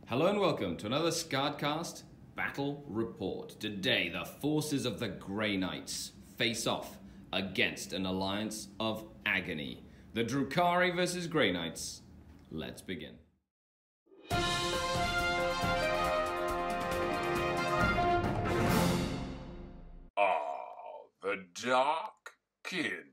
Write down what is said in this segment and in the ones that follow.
Hello and welcome to another SkaredCast Battle Report. Today, the forces of the Grey Knights face off against an alliance of agony. The Drukhari versus Grey Knights. Let's begin. The Dark Kin.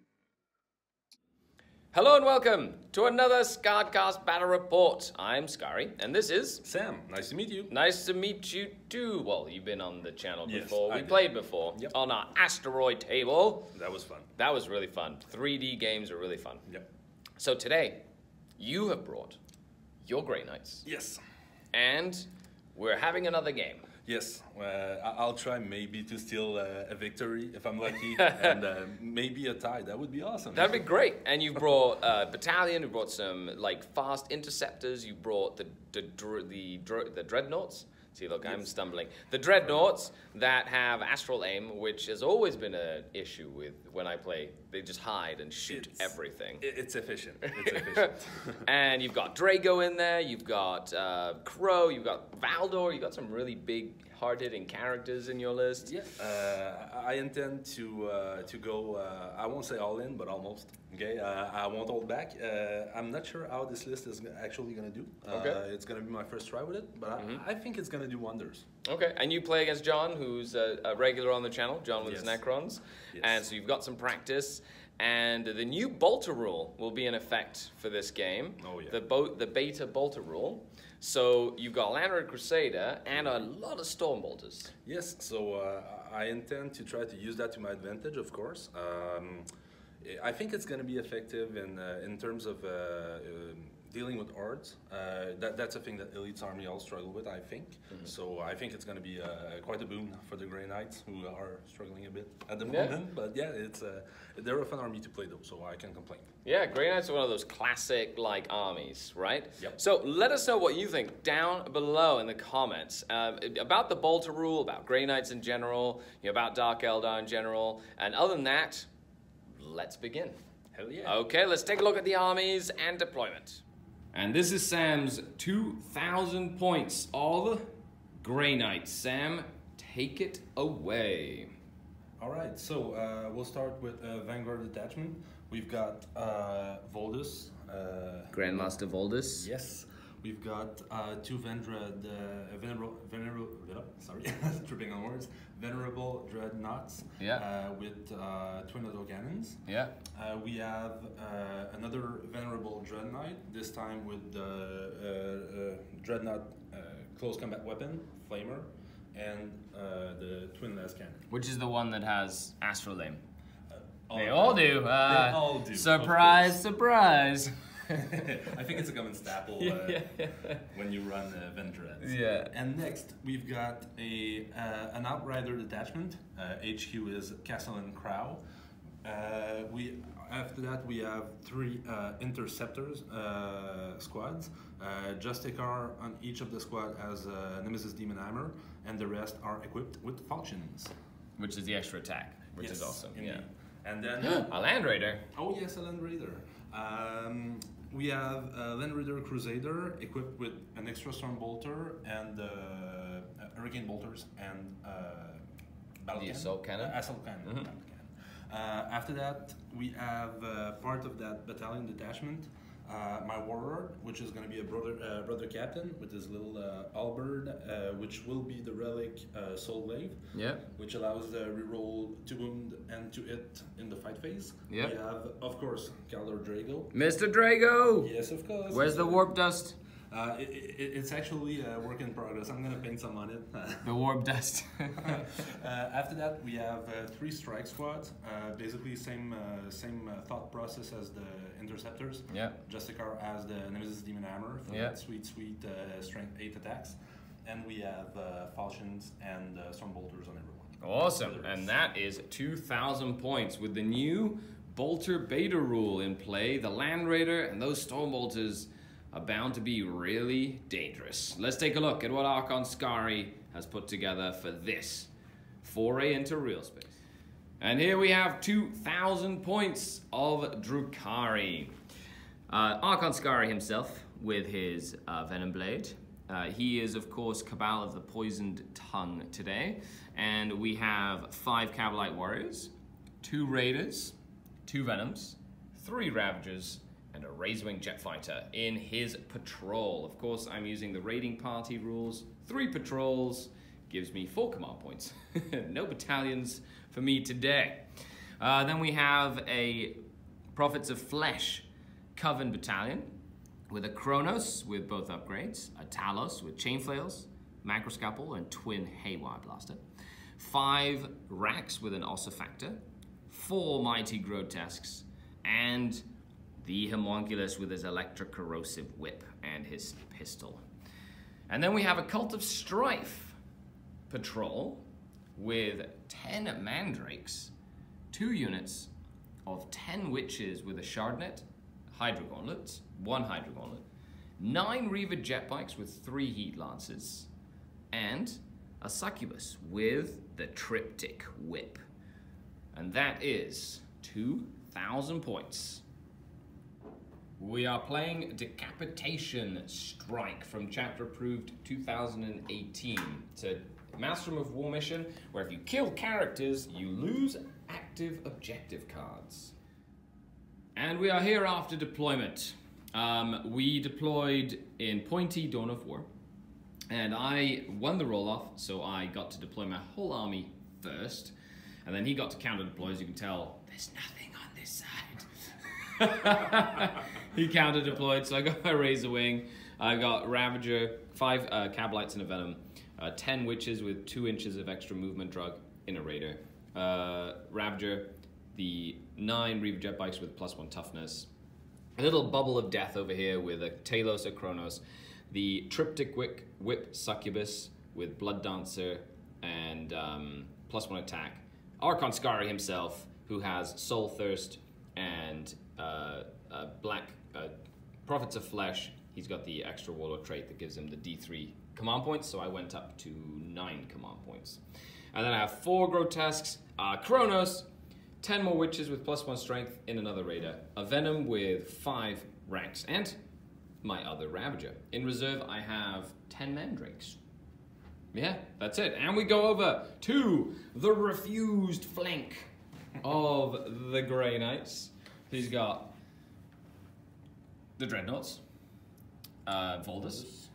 Hello and welcome to another SkaredCast Battle Report. I'm Skari, and this is Sam. Nice to meet you. Nice to meet you too. Well, you've been on the channel Yes, before. I We did. played before on our asteroid table. That was fun. That was really fun. 3D games are really fun. Yep. So today, you have brought your Grey Knights, Yes. and we're having another game. Yes. I'll try maybe to steal a victory if I'm lucky, and maybe a tie. That would be awesome. That'd be great. And you brought a battalion. You brought some like fast interceptors. You brought the dreadnoughts. See, look, I'm stumbling. The dreadnoughts that have astral aim, which has always been an issue with when I play. They just hide and shoot everything. It's efficient. It's efficient. And you've got Drago in there. You've got Crow. You've got Valdor. You've got some really big, hard-hitting characters in your list. Yeah. I intend to go. I won't say all in, but almost. Okay. I won't hold back. I'm not sure how this list is actually gonna do. Okay. It's gonna be my first try with it, but I think it's gonna do wonders. Okay, and you play against John, who's a regular on the channel, John with his Yes. Necrons. Yes. And so you've got some practice. And the new bolter rule will be in effect for this game. Oh, yeah. The beta bolter rule. So you've got Landred Crusader and a lot of Storm Bolters. Yes, so I intend to try to use that to my advantage, of course. I think it's going to be effective in terms of dealing with hordes. That's a thing that Elite's army all struggle with, I think. So I think it's going to be quite a boon for the Grey Knights, who are struggling a bit at the moment. But yeah, they're a fun army to play though, so I can't complain. Yeah, Grey Knights are one of those classic like armies, right? Yep. So let us know what you think down below in the comments about the bolter rule, about Grey Knights in general, about Dark Eldar in general, and other than that, let's begin. Hell yeah. Okay, let's take a look at the armies and deployment. And this is Sam's 2,000 points of Grey Knights. Sam, take it away. All right, so we'll start with Vanguard Detachment. We've got Voldus. Grandmaster Voldus. Yes, we've got two tripping on words. Venerable Dreadnoughts. Yeah. With twin autocannons. Yeah. We have another Venerable Dreadnought, this time with the Dreadnought close combat weapon, Flamer, and the twin las cannon. Which is the one that has Astral Aim? They All all of them. do. They all do. Surprise, surprise. I think it's a common staple when you run Vendreads. Yeah. And next, we've got an Outrider detachment. HQ is Castle and Crow. After that, we have three Interceptors squads. Justicar on each of the squad has a Nemesis Demon Hammer, and the rest are equipped with Falchions. Which is the extra attack, which is awesome. Indeed. Yeah. And then A Land Raider. oh yes, a Land Raider. We have a Land Raider Crusader equipped with an extra Storm Bolter and Hurricane Bolters and Battle The Cannon. Assault Cannon? Assault Cannon. Battle Cannon. After that, we have part of that battalion detachment, my Warlord, which is going to be a brother captain with his little halberd, which will be the relic Soul Glaive. Yeah. Which allows the reroll to wound and to hit in the fight phase. Yep. We have, of course, Caldor Drago. Mr. Drago! Yes, of course. Where's the warp dust? It's actually a work in progress. I'm gonna paint some on it. The warp dust. After that, we have three strike squads. Basically, same thought process as the Interceptors. Yeah. Justicar has the Nemesis Demon Hammer for that sweet strength 8 attacks, and we have Falchions and Storm Bolters on everyone. Awesome. And that is 2,000 points with the new Bolter Beta rule in play. The Land Raider and those Storm Bolters are bound to be really dangerous. Let's take a look at what Archon Skari has put together for this foray into real space. And here we have 2,000 points of Drukhari. Archon Skari himself with his Venom Blade, He is, of course, Cabal of the Poisoned Tongue today. And we have 5 Cavalite Warriors, 2 Raiders, 2 Venoms, 3 Ravagers, and a Razorwing Jet Fighter in his patrol. Of course, I'm using the raiding party rules. 3 patrols gives me 4 command points. No battalions for me today. Then we have a Prophets of Flesh Coven Battalion with a Kronos with both upgrades, a Talos with Chain Flails, Macroscalpel, and Twin Haywire Blaster, 5 Racks with an Ossifactor, 4 Mighty Grotesques, and the Homunculus with his Electrocorrosive Whip and his pistol. And then we have a Cult of Strife patrol with 10 Mandrakes, 2 units of 10 Witches with a Shardnet, Hydro Gauntlets, 1 Hydro Gauntlet, 9 Reaver Jet Bikes with 3 Heat Lances, and a Succubus with the Triptych Whip. And that is 2,000 points. We are playing Decapitation Strike from Chapter Approved 2018. It's a Maelstrom of War mission where if you kill characters, you lose active objective cards. And we are here after deployment. We deployed in Pointy Dawn of War, and I won the roll-off, so I got to deploy my whole army first, and then he got to counter-deploy. As you can tell, there's nothing on this side. He counter-deployed, so I got my Razorwing, I got Ravager, 5 Cabalites and a Venom, 10 Witches with 2 inches of extra movement drug in a Raider, Ravager, the 9 Reaver Jet Bikes with +1 toughness, a little bubble of death over here with a Talos, a Kronos, the Triptych Whip Succubus with Blood Dancer and +1 attack, Archon Skari himself, who has Soul Thirst and Black Prophets of Flesh. He's got the extra Warlord trait that gives him the D3 command points, so I went up to 9 command points. And then I have 4 Grotesques, Kronos, 10 more Witches with +1 strength in another Raider, a Venom with 5 ranks, and my other Ravager. In reserve, I have 10 Mandrakes. Yeah, that's it. And we go over to the refused flank of the Grey Knights. He's got the Dreadnoughts, Voldus.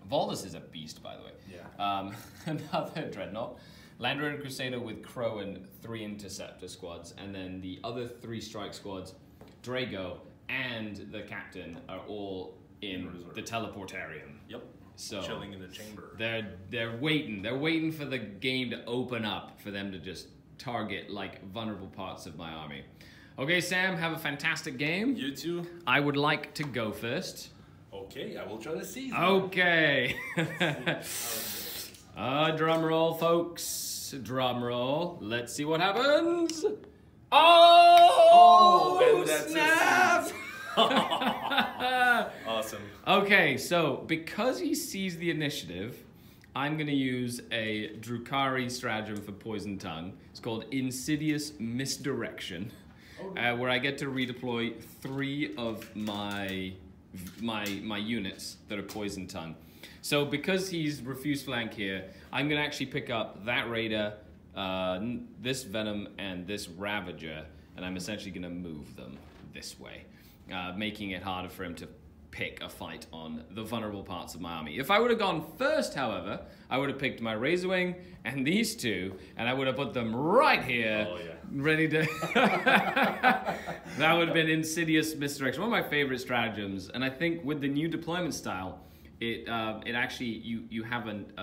Voldus is a beast, by the way. Yeah. Another Dreadnought. Land Raider Crusader with Crow and 3 Interceptor squads, and then the other 3 strike squads, Drago and the Captain, are all in the Teleportarium. Yep. So chilling in the chamber. They're waiting for the game to open up for them to just target like vulnerable parts of my army. Okay, Sam, have a fantastic game. You too. I would like to go first. Okay, I will try to seize. Okay. Drum roll, folks. Drum roll. Let's see what happens. Oh, and that's snap! Awesome. Okay, so because he sees the initiative, I'm going to use a Drukhari stratagem for Poison Tongue. It's called Insidious Misdirection, where I get to redeploy 3 of my units that are Poison Tongue. So because he's refused flank here, I'm going to actually pick up that Raider, this Venom, and this Ravager, and I'm essentially going to move them this way, making it harder for him to pick a fight on the vulnerable parts of my army. If I would have gone first, however, I would have picked my Razorwing and these 2, and I would have put them right here, ready to... That would have been Insidious Misdirection, one of my favorite stratagems, and I think with the new deployment style, it actually, you haven't,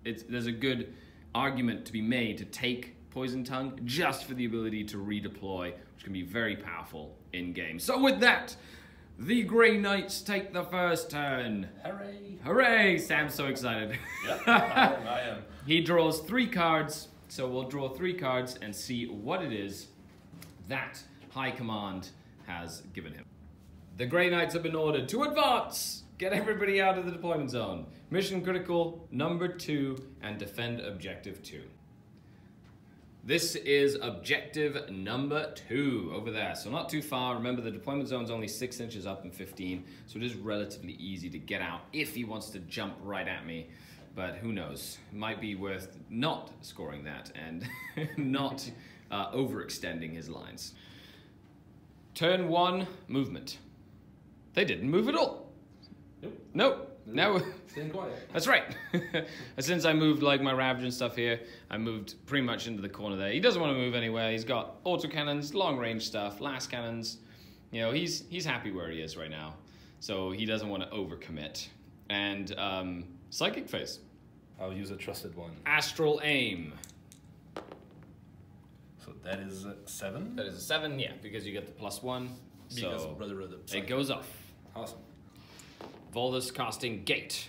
there's a good argument to be made to take Poison Tongue just for the ability to redeploy, which can be very powerful in game. So with that, the Grey Knights take the first turn. Hooray! Hooray! Sam's so excited. Yeah, I am. He draws 3 cards, so we'll draw 3 cards and see what it is that High Command has given him. The Grey Knights have been ordered to advance! Get everybody out of the deployment zone. Mission critical number 2 and defend objective 2. This is objective number 2 over there. So not too far. Remember, the deployment zone's only 6 inches up and 15, so it is relatively easy to get out if he wants to jump right at me. But who knows? It might be worth not scoring that and not overextending his lines. Turn 1, movement. They didn't move at all. Nope. Now, Staying quiet. that's right. Since I moved like my Ravage and stuff here, I moved pretty much into the corner there. He doesn't want to move anywhere. He's got autocannons, long range stuff, last cannons. You know, he's happy where he is right now. So he doesn't want to overcommit. And psychic phase. I'll use a trusted one. Astral aim. So that is 7. That is a 7, yeah, because you get the +1. Because So brother it goes off. Awesome. Voldus casting Gate.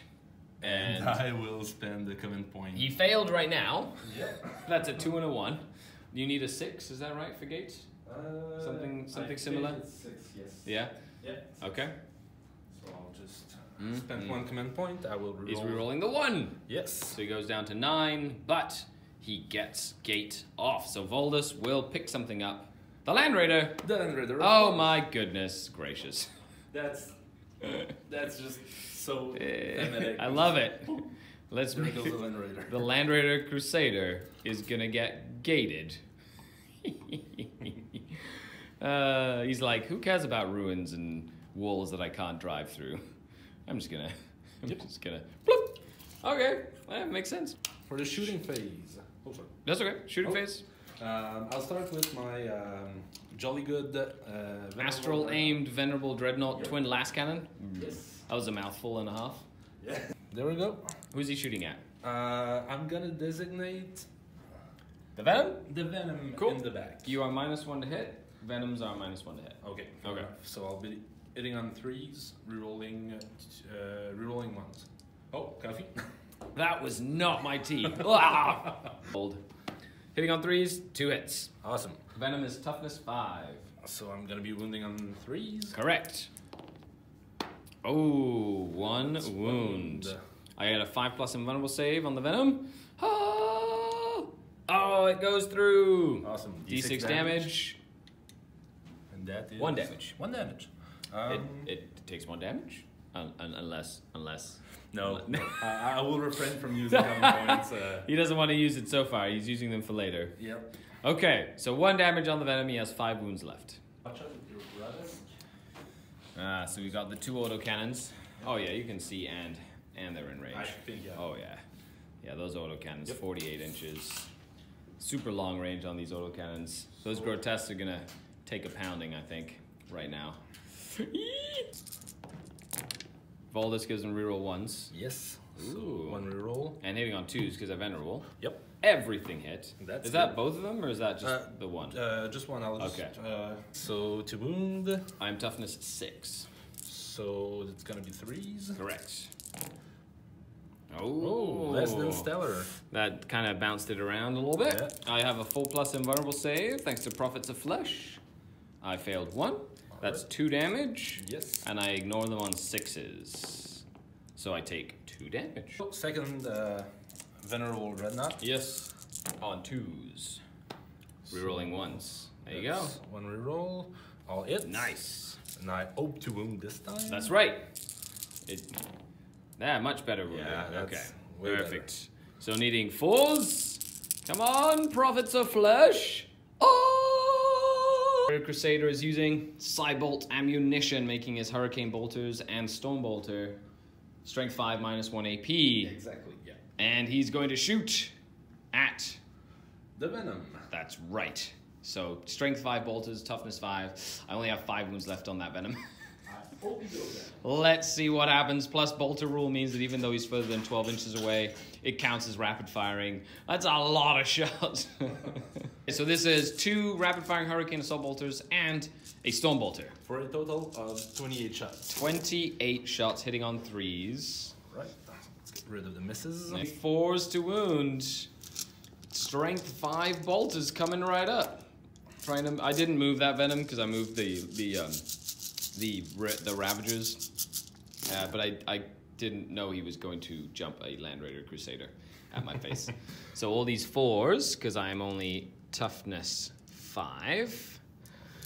And I will spend the command point. He failed right now. Yeah. That's a 2 and a 1. You need a 6, is that right, for Gate? Something similar? 6, yes. Yeah? Yeah. Okay. So I'll just spend 1 command point. I will reroll. He's rerolling the 1. Yes. So he goes down to 9, but he gets Gate off. So Voldus will pick something up. The Land Raider. The Land Raider. Oh my goodness gracious. That's just so thematic. I love it. Let's There make goes the Land Raider. the Land Raider Crusader is gonna get gated. He's like, who cares about ruins and walls that I can't drive through? I'm just gonna bloop. Okay, that makes sense. For the shooting phase. Oh, sorry. That's okay. Shooting phase. I'll start with my jolly good Astral aimed Venerable Dreadnought Yep. twin last cannon. Yes. That was a mouthful and a half. Yeah. There we go. Who's he shooting at? I'm gonna designate The Venom? the Venom Cool. in the back. You are -1 to hit. Venoms are -1 to hit. Okay. Okay. So I'll be hitting on 3s, rerolling 1s. Oh, coffee. That was not my team. Old. Hitting on 3s, 2 hits. Awesome. Venom is toughness 5. So I'm gonna be wounding on 3s. Correct. Oh, 1 That's wound. wound. I got a 5+ invulnerable save on the Venom. Oh, it goes through. Awesome. D6 damage. And that is 1 damage. 1 damage. It takes 1 damage, unless. No, I will refrain from using common points. He doesn't want to use it so far. He's using them for later. Yep. Okay, so 1 damage on the Venom. He has 5 wounds left. Watch out with your brothers. So we got the 2 autocannons. Oh yeah, you can see and they're in range. I think, yeah. Oh yeah. Yeah, those autocannons, Yep. 48 inches. Super long range on these autocannons. Those grotesques are gonna take a pounding, I think, right now. Voldus gives him reroll 1s. Yes. Ooh. So 1 reroll. And hitting on 2s because they're venerable. Yep. Everything hit. That's is that good. both of them or is that just the one? Just 1. I'll just. Okay. So to wound. I'm toughness 6. So it's gonna be 3s. Correct. Oh, less than stellar. That kind of bounced it around a little bit. Yeah. I have a full plus invulnerable save thanks to Prophets of Flesh. I failed 1. That's 2 damage. Yes. And I ignore them on 6s. So I take 2 damage. Second venerable dreadnought. Yes. On 2s. Rerolling 1s. There you go. 1 reroll. All hits. Nice. And I hope to wound this time. That's right. Much better wounding. Yeah, that's okay. way Perfect. So needing 4s. Come on, Prophets of Flesh. Oh! Crusader is using Psybolt ammunition, making his Hurricane Bolters and Storm Bolter Strength 5 -1 AP. Exactly, yeah. And he's going to shoot at... The Venom. That's right. So Strength 5 Bolters, Toughness 5. I only have 5 wounds left on that Venom. I hope you go there. Let's see what happens. Plus, bolter rule means that even though he's further than 12 inches away, it counts as rapid firing. That's a lot of shots. So this is 2 rapid firing Hurricane Assault Bolters and a Storm Bolter. For a total of 28 shots. 28 shots hitting on 3s. Right. Let's get rid of the misses. And 4s to wound. Strength 5 Bolters coming right up. I didn't move that Venom because I moved the Ravagers, but I didn't know he was going to jump a Land Raider Crusader at my face. So all these 4s, because I am only toughness 5.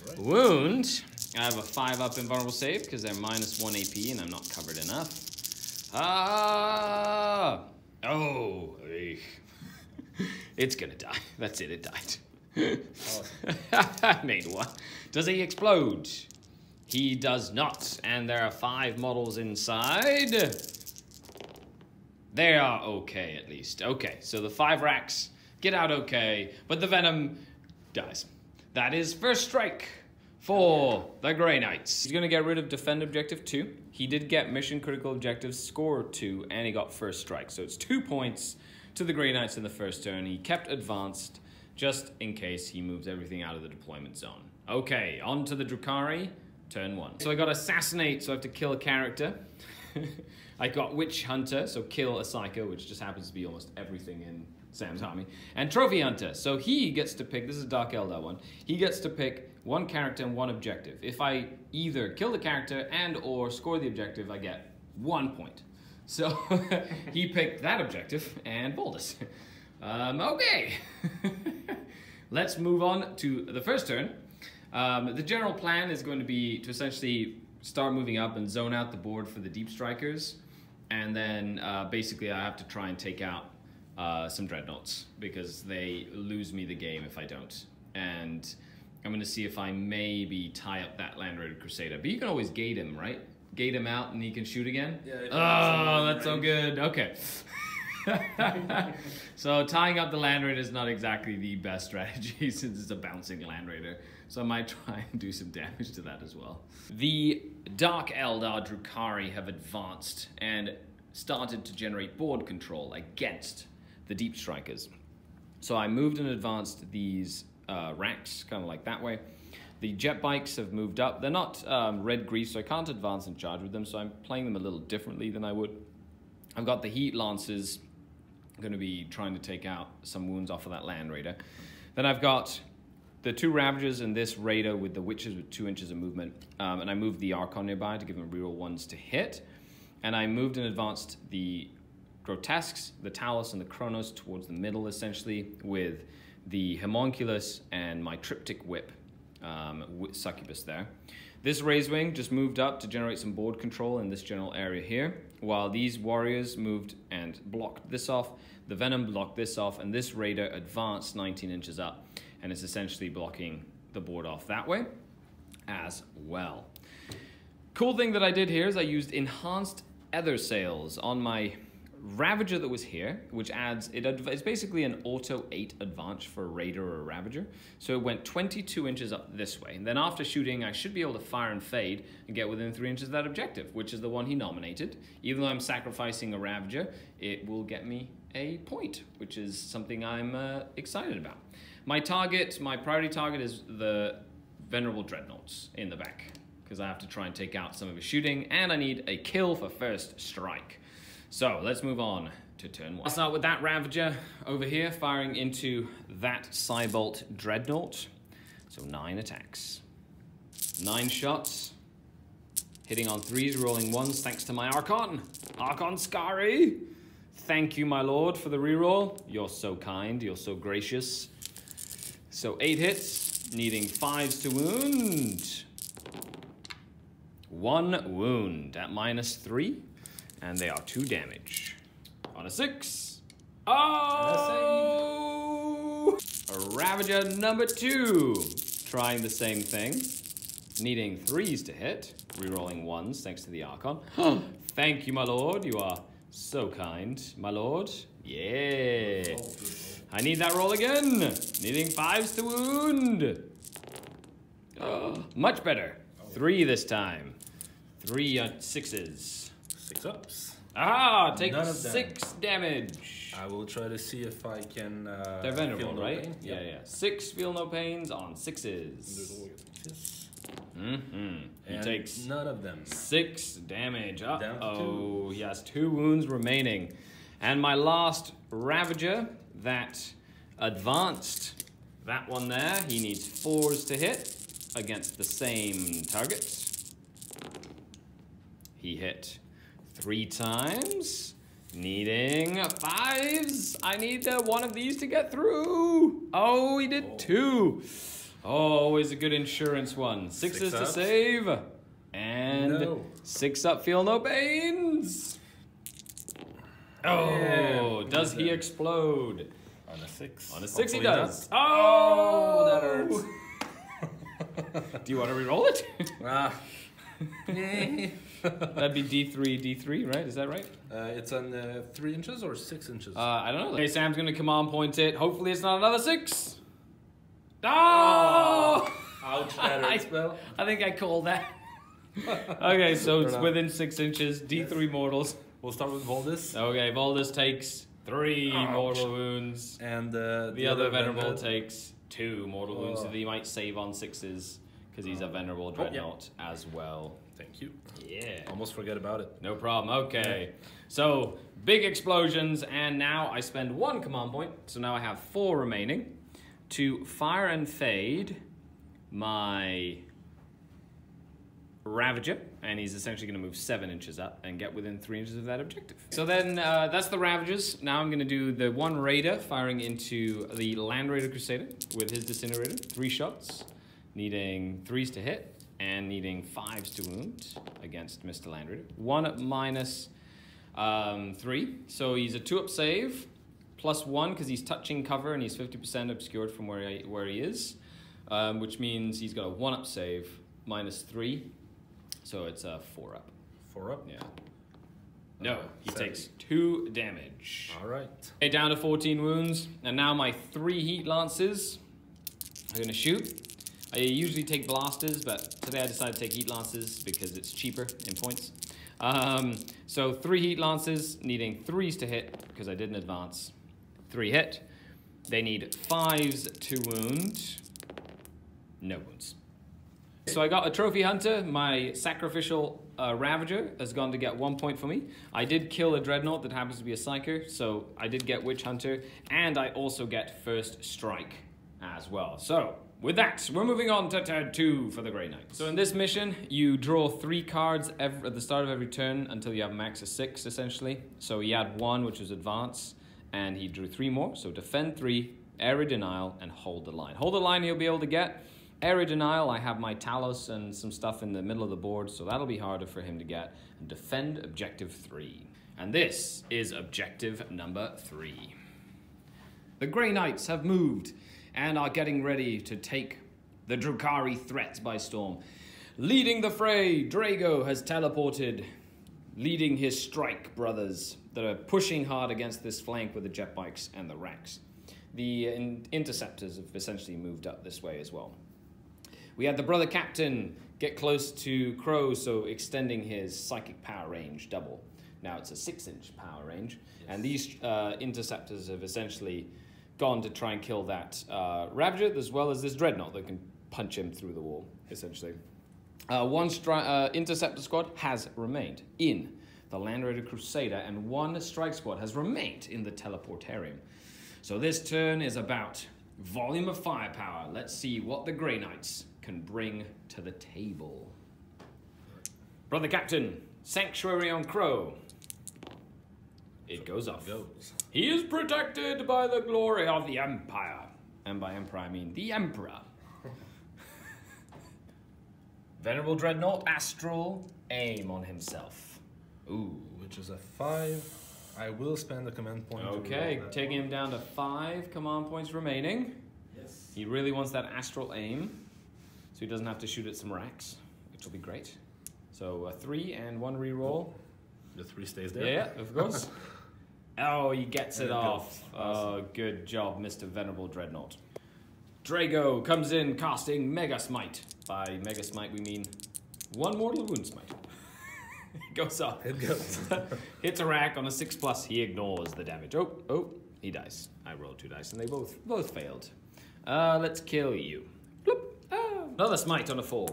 Right. Wound. I have a 5-up invulnerable save because they're -1 AP and I'm not covered enough. Ah! Oh. It's gonna die. That's it, it died. I made one. Does he explode? He does not. And there are 5 models inside. They are okay, at least. Okay, so the 5 racks get out okay, but the Venom dies. That is first strike for the Grey Knights. He's gonna get rid of Defend Objective 2. He did get Mission Critical Objective Score 2, and he got first strike. So it's 2 points to the Grey Knights in the first turn. He kept advanced just in case he moves everything out of the deployment zone. Okay, on to the Drukhari, turn 1. So I got Assassinate, so I have to kill a character. I got Witch Hunter, so kill a Psycho, which just happens to be almost everything in Sam's army. And Trophy Hunter, so he gets to pick, this is a Dark Eldar one, he gets to pick 1 character and 1 objective. If I either kill the character and or score the objective, I get 1 point. So he picked that objective and bowled us. Okay. Let's move on to the first turn. The general plan is going to be to essentially start moving up and zone out the board for the Deep Strikers. And then basically I have to try and take out some Dreadnoughts because they lose me the game if I don't. And I'm going to see if I maybe tie up that Land Raider Crusader. But you can always gate him, right? Gate him out and he can shoot again? Yeah. Oh, that's so good. Okay. So tying up the Land Raider is not exactly the best strategy since it's a bouncing Land Raider. So I might try and do some damage to that as well. The Dark Eldar Drukhari have advanced and started to generate board control against the Deep Strikers. So I moved and advanced these racks, kind of like that way. The jet bikes have moved up. They're not red grease, so I can't advance and charge with them, so I'm playing them a little differently than I would. I've got the Heat Lancers. I'm going to be trying to take out some wounds off of that Land Raider. Then I've got the 2 Ravagers and this Raider with the Witches with 2 inches of movement. And I moved the Archon nearby to give them reroll 1s to hit. And I moved and advanced the Grotesques, the Talos, and the Kronos towards the middle, essentially, with the Homunculus and my Triptych Whip. Succubus there. This Raise Wing just moved up to generate some board control in this general area here, while these warriors moved and blocked this off. The Venom blocked this off, and this Raider advanced 19 inches up, and it's essentially blocking the board off that way as well. Cool thing that I did here is I used Enhanced Ether Sails on my Ravager that was here, which adds, it's basically an auto 8 advance for a Raider or a Ravager. So it went 22 inches up this way. And then after shooting, I should be able to fire and fade and get within 3 inches of that objective, which is the one he nominated. Even though I'm sacrificing a Ravager, it will get me a point, which is something I'm excited about. My priority target is the Venerable Dreadnoughts in the back, because I have to try and take out some of his shooting, and I need a kill for first strike. So let's move on to turn 1. I'll start with that Ravager over here, firing into that Cybolt Dreadnought. So 9 attacks. 9 shots. Hitting on 3s, rolling 1s, thanks to my Archon. Archon Skari. Thank you, my lord, for the reroll. You're so kind, you're so gracious. So 8 hits, needing 5s to wound. 1 wound at -3. And they are 2 damage. On a 6. Oh! A Ravager number 2. Trying the same thing. Needing 3s to hit. Rerolling 1s thanks to the Archon. Thank you, my lord. You are so kind, my lord. Yeah. I need that roll again. Needing 5s to wound. Much better. 3 this time. 3 6s. 6 ups. Ah, take 6 damage. I will try to see if I can. They're venerable, right? Pain. Yeah. 6 feel no pains on 6s. He takes none of them. 6 damage. Uh-oh, he has 2 wounds remaining. And my last Ravager that advanced, that one there, he needs 4s to hit against the same target. He hit 3 times, needing 5s. I need one of these to get through. Oh, he did 2. Oh, always a good insurance one. 6s to save. And 6 up, feel no pains. Oh, does he explode? On a 6. On a 6 he does. Not. Oh, that hurts. Do you want to re-roll it? That'd be D3, right? Is that right? It's on 3 inches or 6 inches? I don't know. Okay, Sam's gonna command point it. Hopefully it's not another 6. Oh! Ouch, that hurts, Bill. I think I called that. Okay, so it's within 6 inches. D3 mortals. We'll start with Voldis. Okay, Voldis takes 3 mortal wounds. And the other Venerable takes 2 mortal wounds, so he might save on 6s because he's a Venerable Dreadnought as well. Thank you. Yeah. Almost forget about it. No problem. Okay. So, big explosions, and now I spend 1 command point, so now I have 4 remaining, to fire and fade my Ravager, and he's essentially going to move 7 inches up and get within 3 inches of that objective. So then, that's the Ravagers. Now I'm going to do the 1 Raider firing into the Land Raider Crusader with his Disintegrator. 3 shots, needing 3s to hit and needing 5s to wound against Mr. Land Raider. 1 minus 3, so he's a 2-up save, plus 1 because he's touching cover and he's 50% obscured from where he is, which means he's got a 1-up save, minus 3. So it's a 4-up. 4-up? Yeah. No, he takes 2 damage. All right. Okay, down to 14 wounds. And now my 3 Heat Lances are going to shoot. I usually take blasters, but today I decided to take Heat Lances because it's cheaper in points. So 3 Heat Lances, needing 3s to hit because I didn't advance. 3 hit. They need 5s to wound. No wounds. So I got a Trophy Hunter. My sacrificial Ravager has gone to get 1 point for me. I did kill a Dreadnought that happens to be a Psyker, so I did get Witch Hunter, and I also get First Strike as well. So, with that, we're moving on to turn 2 for the Grey Knight. So in this mission, you draw 3 cards at the start of every turn until you have a max of 6, essentially. So he had 1, which was Advance, and he drew 3 more. So Defend 3, Area Denial, and Hold the Line. Hold the Line he'll be able to get. Area Denial, I have my Talos and some stuff in the middle of the board, so that'll be harder for him to get. And Defend Objective 3. And this is Objective number 3. The Grey Knights have moved and are getting ready to take the Drukhari threat by storm. Leading the fray, Drago has teleported, leading his strike brothers that are pushing hard against this flank with the jet bikes and the racks. The interceptors have essentially moved up this way as well. We had the brother captain get close to Crow, so extending his psychic power range double. Now it's a 6-inch power range, and these interceptors have essentially gone to try and kill that Ravager, as well as this Dreadnought that can punch him through the wall, essentially. 1 interceptor squad has remained in the Land Raider Crusader, and 1 strike squad has remained in the Teleportarium. So this turn is about volume of firepower. Let's see what the Grey Knights can bring to the table. Brother Captain, Sanctuary on Crow. It goes off. He is protected by the glory of the Empire. And by Empire, I mean the Emperor. Venerable Dreadnought, Astral, aim on himself. Ooh. Which is a 5. I will spend a command point. Okay, taking him down to 5 command points remaining. Yes. He really wants that Astral aim, so he doesn't have to shoot at some racks, which will be great. So a 3 and 1 reroll. The 3 stays there? Yeah, of course. Oh, he gets it off. Oh, good job, Mr. Venerable Dreadnought. Drago comes in casting Mega Smite. By Mega Smite, we mean 1 mortal wound smite. It goes off. It goes. Hits a rack on a 6+. He ignores the damage. Oh, he dies. I rolled 2 dice, and they both failed. Let's kill you. Bloop. Oh. Another smite on a 4.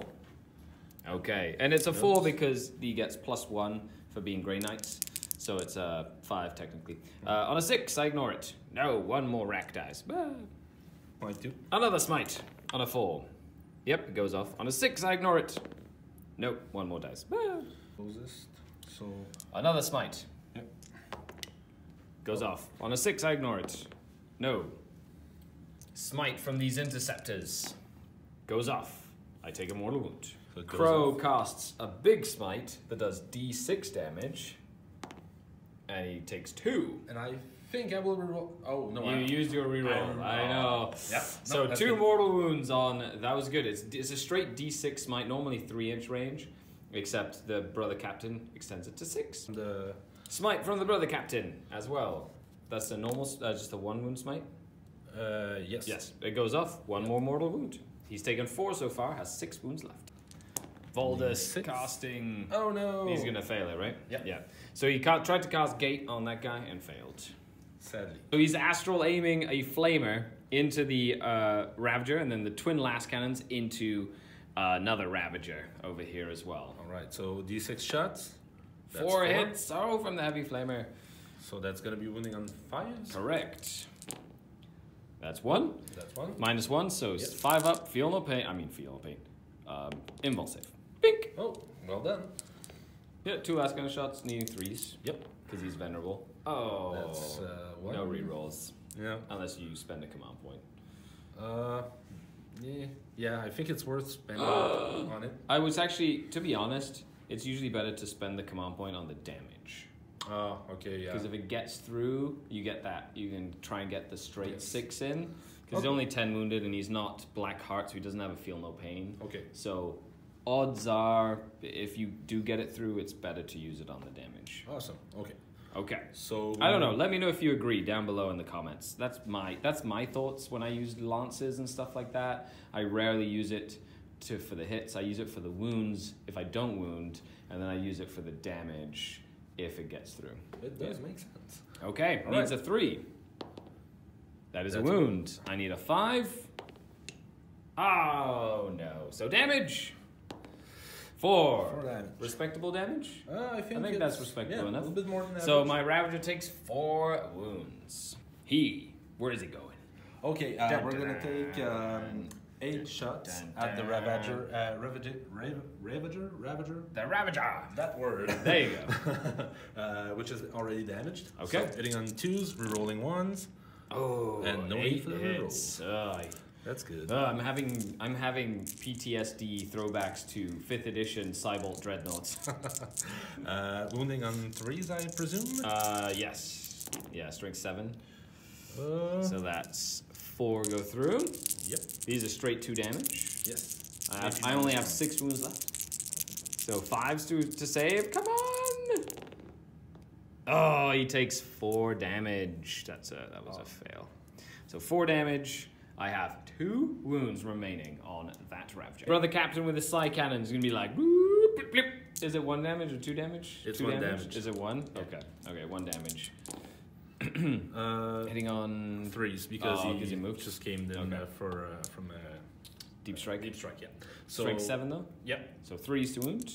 Okay, and it's a 4 because he gets +1 for being Grey Knights. So it's a 5 technically. On a 6, I ignore it. No, 1 more rack dice. Point 2. Another smite on a 4. Yep, it goes off. On a 6, I ignore it. Nope, 1 more dice. Closest. So another smite. Yep. Goes off. On a 6, I ignore it. No. Smite from these interceptors. Goes off. I take a mortal wound. So it goes Crow off. casts a big smite that does d6 damage. And he takes 2. And I think I will reroll. Oh, no. You used your reroll. I know. Yep. So that's 2 good. mortal wounds on. That was good. It's a straight d6 smite, normally 3-inch range. Except the brother captain extends it to 6. The Smite from the brother captain as well. That's a normal, just a 1 wound smite. yes. Yes, it goes off. 1 more mortal wound. He's taken 4 so far, has 6 wounds left. Valdus 6. casting. Oh no. He's gonna fail it, right? Yep. Yeah. So he tried to cast Gate on that guy and failed. Sadly. So he's astral aiming a flamer into the Ravager and then the twin last cannons into another Ravager over here as well. All right. So D6 shots. That's 4 hits. Oh, from the heavy flamer. So that's gonna be wounding on 5. Correct. That's 1. That's 1. -1, so Yep. 5 up. Feel no pain. I mean, feel no pain. Invul save. Bink. Oh, well done. Yeah, 2 last gun shots, needing 3s. Yep. Because he's venerable. Oh. That's 1. No rerolls. Yeah. Unless you spend a command point. Yeah. I think it's worth spending on it. I was actually, to be honest, it's usually better to spend the command point on the damage. Oh, okay, yeah. Because if it gets through, you get that. You can try and get the straight Yes. 6 in. Because he's only 10 wounded and he's not Black Heart, so he doesn't have a feel no pain. Okay. So odds are, if you do get it through, it's better to use it on the damage. Awesome. Okay. Okay. So I don't know. Let me know if you agree down below in the comments. That's my thoughts when I use lances and stuff like that. I rarely use it for the hits. I use it for the wounds if I don't wound, and then I use it for the damage if it gets through. It does make sense. Okay, All needs right. a 3. That is That's a wound. I need a 5. Oh no. So damage. 4. 4 damage. Respectable damage? I think that's it's- respectable yeah, enough. A little bit more than average. So my Ravager takes 4 wounds. Where is he going? Okay, Dun, we're dun, gonna take dun. 8 shots Dun, at the dun. Ravager. Ravager. The Ravager. That word. There you go. Which is already damaged. Okay. So hitting on 2s, rerolling 1s. Oh, And no 8 need for the hits. That's good. I'm having PTSD throwbacks to 5th edition Cybolt Dreadnoughts. Wounding on 3s, I presume. Yes. Yeah, strength 7. So So that's 4 go through. Yep. These are straight 2 damage. Yes. I only have 6 wounds left. So 5s to save. Come on! Oh, he takes 4 damage. That was a fail. So 4 damage. I have 2 wounds remaining on that Ravager. Brother Captain with the Psy Cannon is gonna be like, "Whoop, blip, blip." Is it 1 damage or 2 damage? It's 2 1 damage. Is it 1? Yeah. Okay, 1 damage. Uh, Hitting on 3s because Oh, he 'cause he moved? just came in Okay. from Deep Strike. Deep Strike, yeah. So Strength 7 though? Yep. So 3s to wound.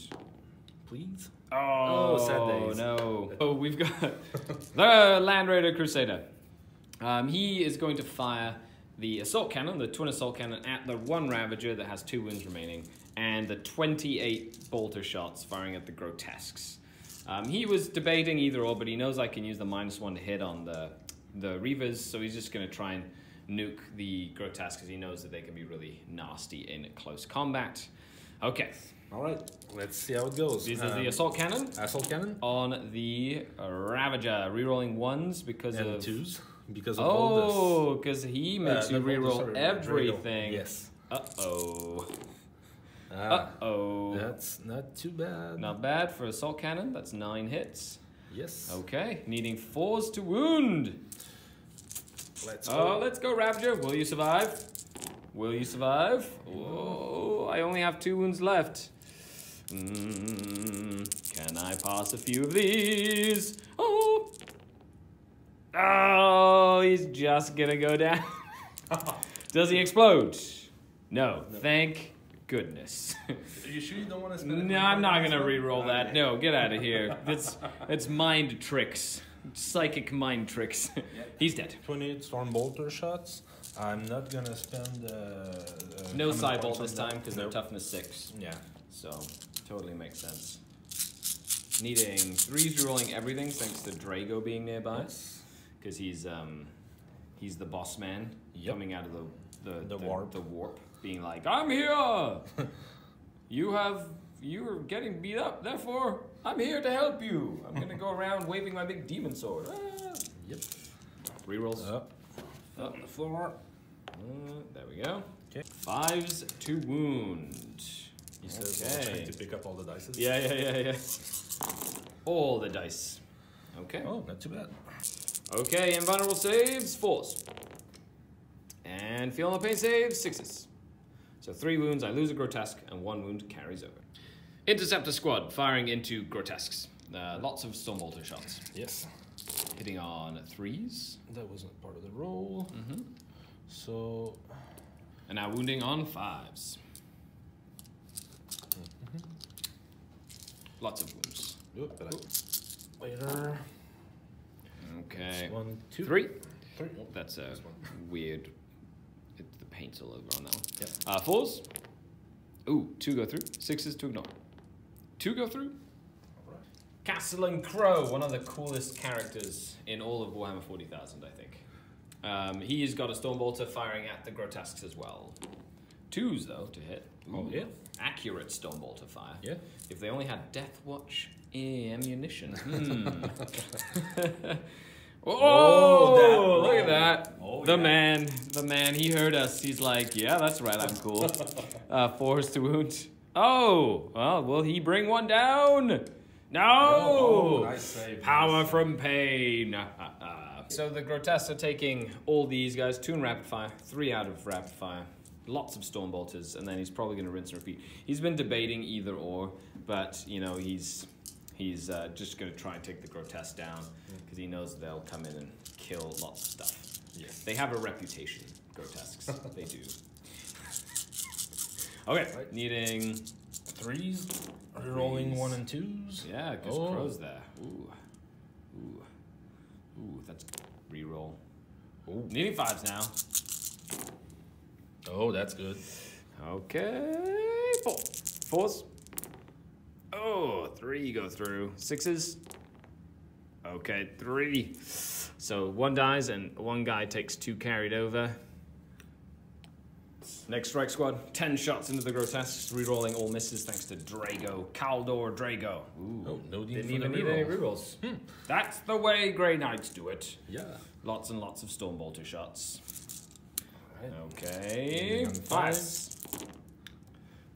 Please. Oh, sad days. no. Oh, we've got the Land Raider Crusader. He is going to fire the assault cannon, the twin assault cannon, at the 1 Ravager that has 2 wounds remaining, and the 28 bolter shots firing at the Grotesques. He was debating either or, but he knows I can use the -1 to hit on the Reavers, so he's just going to try and nuke the Grotesques because he knows that they can be really nasty in close combat. Okay, All right. Let's see how it goes. this is the assault cannon. Assault cannon. On the Ravager, rerolling 1s because And of 2s because of all this. Oh, because he makes you not Voltus, reroll sorry, everything. Yes. Uh-oh. Ah, Uh-oh. That's not too bad. Not bad for assault cannon. That's 9 hits. Yes. Okay, needing 4s to wound. Let's go. Let's go, Ravager. Will you survive? Will you survive? Oh, I only have 2 wounds left. Can I pass a few of these? Oh. Oh, he's just gonna go down. Does he explode? No. Thank goodness. Are you sure you don't want to spend it? No, I'm not gonna re-roll that. No, get out of here. It's mind tricks. Psychic mind tricks. He's dead. 28 Stormbolter shots. I'm not gonna spend. No command Cybolt points this on time that. because they're toughness 6. Yeah. So, totally makes sense. Needing 3s, rolling everything thanks to Drago being nearby. Yes. because he's the boss man coming out of the warp, being like, I'm here. You're getting beat up, therefore I'm here to help you. I'm gonna go around waving my big demon sword. Yep. Rerolls. Up on the floor. There we go. Okay. 5s to wound. He says trying to pick up all the dice. Yeah. All the dice. Okay. Oh, not too bad. Okay, invulnerable saves, 4s. And feel no pain saves, 6s. So 3 wounds, I lose a grotesque, and 1 wound carries over. Interceptor squad firing into grotesques. Lots of Stormbolter shots. Yes. Hitting on 3s. That wasn't part of the roll. Mm-hmm. So. And now wounding on 5s. Mm-hmm. Lots of wounds. Later. Okay. 1, 2, 3. That's a weird. The paint's all over on that one. Yep. 4s. Ooh, 2 go through. 6s to ignore. 2 go through. Alright. Castellan Crow, one of the coolest characters in all of Warhammer 40,000, I think. He's got a Stormbolter firing at the grotesques as well. 2s though to hit. Oh yeah. Accurate Stormbolter fire. Yeah. If they only had Death Watch ammunition. Oh, look at that. Oh, the man, he heard us. He's like, yeah, that's right, I'm cool. 4s to wound. Oh, well, will he bring one down? No! Oh, nice save. Power from pain. So the grotesques are taking all these guys, 2 in rapid fire, 3 out of rapid fire. Lots of Stormbolters, and then he's probably going to rinse and repeat. He's been debating either or, but, you know, he's just going to try and take the grotesque down because he knows they'll come in and kill lots of stuff. Yes. They have a reputation, grotesques. They do. Okay, right. Needing 3s. Rolling 1 and 2s. Yeah, because Crow's there. Ooh, that's reroll. Ooh. Needing 5s now. Oh, that's good. Okay, 4s. Oh, 3 go through. 6s. Okay, 3. So 1 dies and 1 guy takes 2 carried over. Next strike squad, 10 shots into the grotesques, rerolling all misses thanks to Drago. Caldor Drago. Ooh, oh, no need didn't even need any rerolls. That's the way Grey Knights do it. Yeah. Lots and lots of Stormbolter shots. Right. Okay, 5s.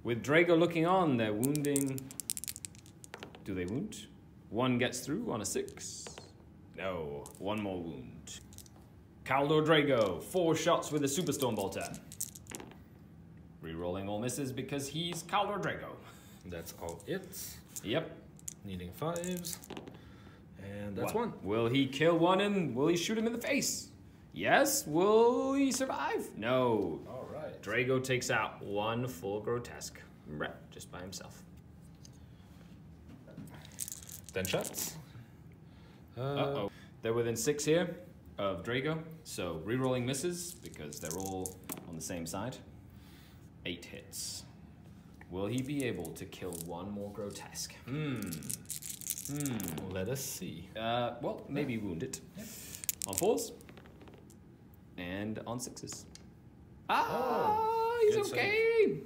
With Drago looking on, they're wounding. Do they wound? 1 gets through on a 6. No, 1 more wound. Caldor Drago, 4 shots with a Super Stormbolter. Rerolling all misses because he's Caldor Drago. That's all it. Yep. Needing 5s. And that's 1. Will he kill 1 and will he shoot him in the face? Yes. Will he survive? No. All right. Drago takes out 1 full grotesque. Just by himself. 10 shots. Uh-oh. They're within 6 here of Drago, so rerolling misses because they're all on the same side. 8 hits. Will he be able to kill 1 more grotesque? Let us see. Well, maybe wound it. Yep. On 4s. And on 6s. He's okay.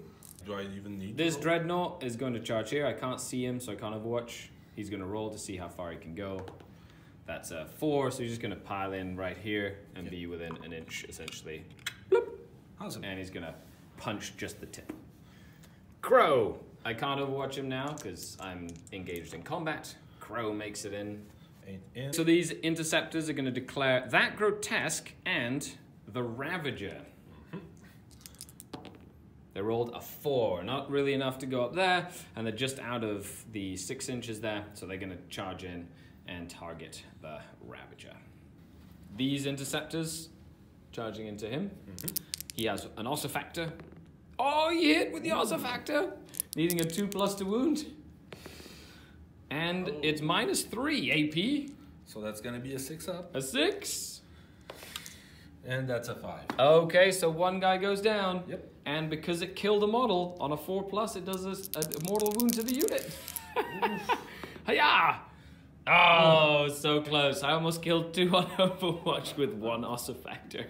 Do I even need this Dreadnought is going to charge here. I can't see him, so I can't overwatch. He's going to roll to see how far he can go. That's a 4, so he's just going to pile in right here and be within an inch, essentially. Bloop. Awesome. And he's going to punch just the tip. Crow. I can't overwatch him now because I'm engaged in combat. Crow makes it in. So these interceptors are going to declare that grotesque and the Ravager. They rolled a 4, not really enough to go up there, and they're just out of the 6 inches there, so they're going to charge in and target the Ravager. These interceptors charging into him. He has an Ossifactor. Oh, he hit with the Ossifactor, needing a 2+ to wound. And it's -3 AP. So that's going to be a 6 up. A 6. And that's a 5. Okay, so 1 guy goes down. Yep. And because it killed a model, on a 4+, it does a mortal wound to the unit. Hiya! Oh, so close. I almost killed 2 on Overwatch with 1 Ossifactor.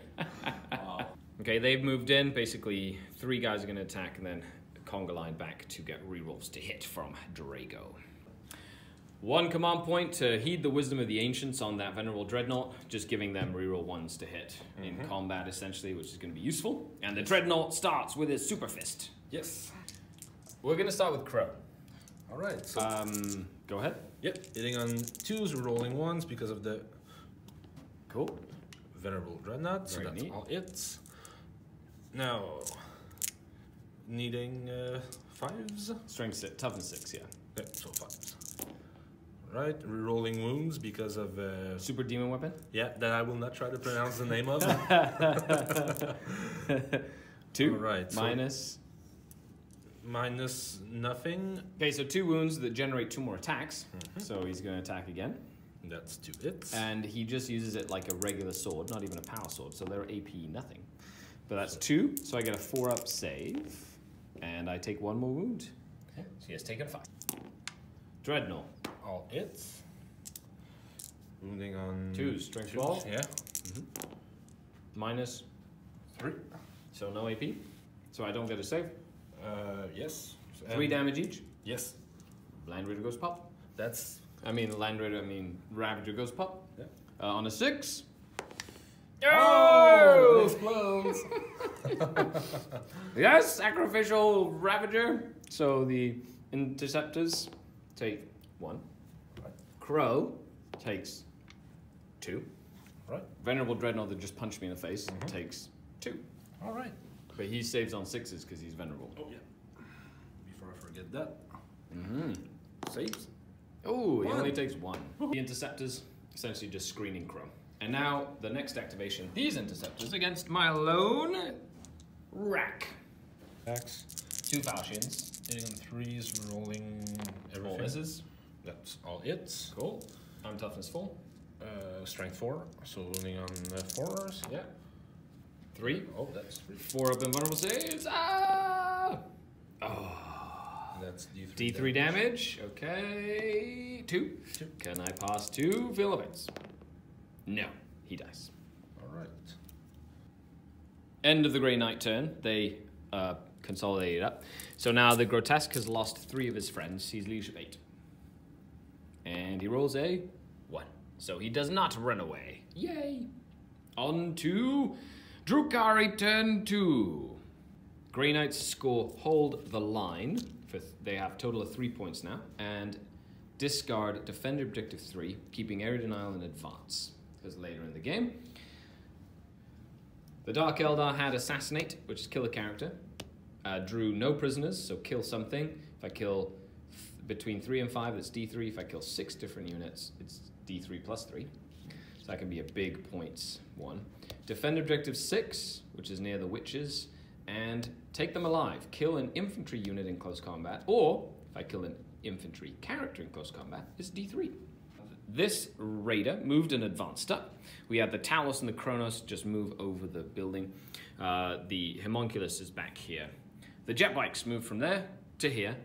Wow. Okay, they've moved in. Basically, 3 guys are going to attack and then a conga line back to get rerolls to hit from Drago. 1 command point to heed the wisdom of the ancients on that Venerable Dreadnought, just giving them reroll 1s to hit in combat, essentially, which is going to be useful. And the Dreadnought starts with his Super Fist. Yes. We're going to start with Crow. All right. So, Go ahead. yep. Hitting on 2s, rolling 1s because of the Cool. Venerable Dreadnought. So Very that's neat. all hits. Now, needing 5s. Strength 6, toughness 6, yeah. Okay, so 5s. Right, rerolling wounds because of Super Demon Weapon? yeah, that I will not try to pronounce the name of. 2. All right, so Minus. nothing. Okay, so 2 wounds that generate 2 more attacks. So he's going to attack again. That's 2 hits. And he just uses it like a regular sword, not even a power sword. So they're AP nothing. But that's 2, so I get a 4-up save. And I take 1 more wound. So he has taken 5. Dreadnought. All hits. Wounding on 2, strength 2s, 12. Yeah. Minus. 3. So no AP. So I don't get a save. Yes. 3 damage each. Yes. Land Raider goes pop. That's Ravager goes pop. yeah. On a 6. Oh! It explodes. Yes, sacrificial Ravager. So the Interceptors take 1. Right. Crow takes 2. Right. Venerable Dreadnought that just punched me in the face takes 2. All right. But he saves on 6s because he's venerable. Oh yeah. Before I forget that. Saves. Oh, he 1. only takes 1. The Interceptors essentially just screening Crow. And now the next activation, these Interceptors against my lone Rack. Axe. 2 falchions. Hitting on 3s, rolling everything. All misses. That's all hits. Cool. I'm toughness 4. Strength 4, so wounding on 4s. Yeah. 3. Oh, that's 3. 4 up invulnerable saves. Ah! Oh. That's D3. D3 damage. Okay. 2. Can I pass 2 field effects? No. He dies. All right. End of the Grey Knight turn. They consolidated up. So now the Grotesque has lost 3 of his friends. He's leadership 8. And he rolls a 1. So he does not run away. Yay. On to Drukhari turn 2. Grey Knights score hold the line. They have a total of 3 points now. And discard defend objective 3, keeping area denial in advance. Because later in the game, the Dark Eldar had assassinate, which is kill a character. Drew no prisoners, so kill something. If I kill between 3 and 5, that's D3. If I kill 6 different units, it's D3 plus 3. So that can be a big points one. Defend objective 6, which is near the witches, and take them alive. Kill an infantry unit in close combat, or if I kill an infantry character in close combat, it's D3. This raider moved and advanced up. We had the Talos and the Kronos just move over the building. The Homunculus is back here. The jet bikes moved from there to here.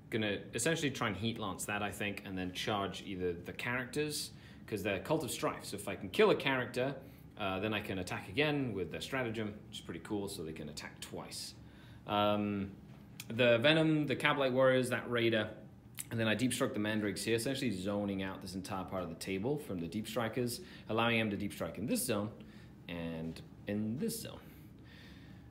Gonna essentially try and heat lance that, I think, and then charge either the characters, because they're Cult of Strife. So if I can kill a character, then I can attack again with their stratagem, which is pretty cool, so they can attack twice. The Venom, the Cabalite Warriors, that raider, and then I Deep Strike the Mandrakes here, essentially zoning out this entire part of the table from the Deep Strikers, allowing them to Deep Strike in this zone and in this zone.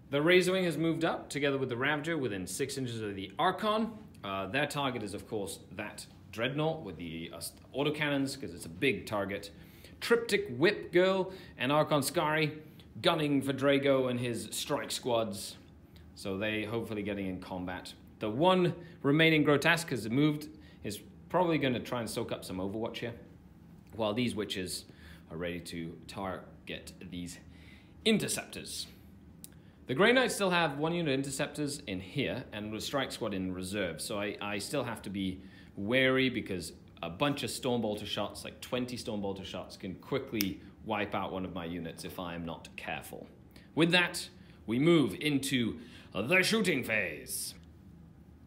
The Razorwing has moved up together with the Ravager within 6 inches of the Archon. Their target is, of course, that Dreadnought with the autocannons, because it's a big target. Triptych Whip Girl and Archon Skari gunning for Drago and his strike squads. So they hopefully getting in combat. The one remaining Grotesque has moved, is probably going to try and soak up some Overwatch here, while these witches are ready to target these Interceptors. The Grey Knights still have 1 unit Interceptors in here and a strike squad in reserve, so I still have to be wary because a bunch of Stormbolter shots, like 20 Stormbolter shots, can quickly wipe out one of my units if I am not careful. With that, we move into the shooting phase.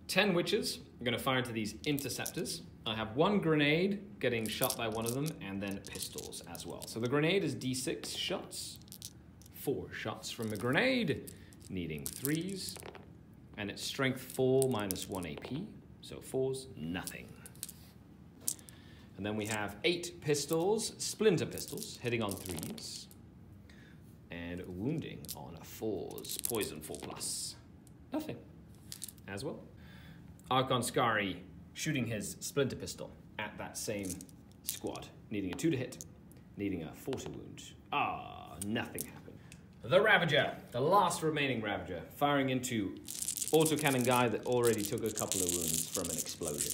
10 witches are going to fire into these Interceptors. I have one grenade getting shot by one of them, and then pistols as well. So the grenade is D6 shots. 4 shots from the grenade, needing 3s. And it's strength 4 minus 1 AP. So 4s, nothing. And then we have 8 pistols, splinter pistols, hitting on 3s. And wounding on 4s, poison 4+. Nothing. As well. Archon Skari shooting his splinter pistol at that same squad, needing a 2 to hit, needing a 4 to wound. Nothing happened. The Ravager, the last remaining Ravager, firing into autocannon guy that already took a couple of wounds from an explosion.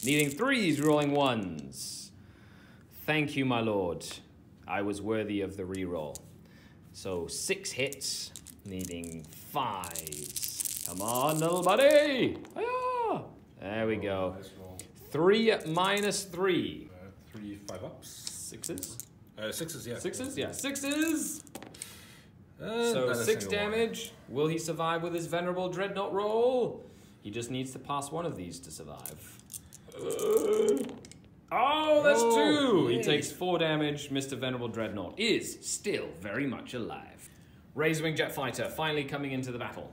Needing 3s, rolling 1s. Thank you, my lord. I was worthy of the reroll. So 6 hits, needing 5s. Come on, little buddy. Hi-ya! There we go. Nice roll. 3 minus 3. 3 5-ups. 6s? 6s, yeah. 6s? Yeah, 6s! Not So a 6 single one. damage. Will he survive with his Venerable Dreadnought roll? He just needs to pass one of these to survive. Oh, that's 2! He yay. takes 4 damage. Mr. Venerable Dreadnought is still very much alive. Razorwing Jet Fighter finally coming into the battle.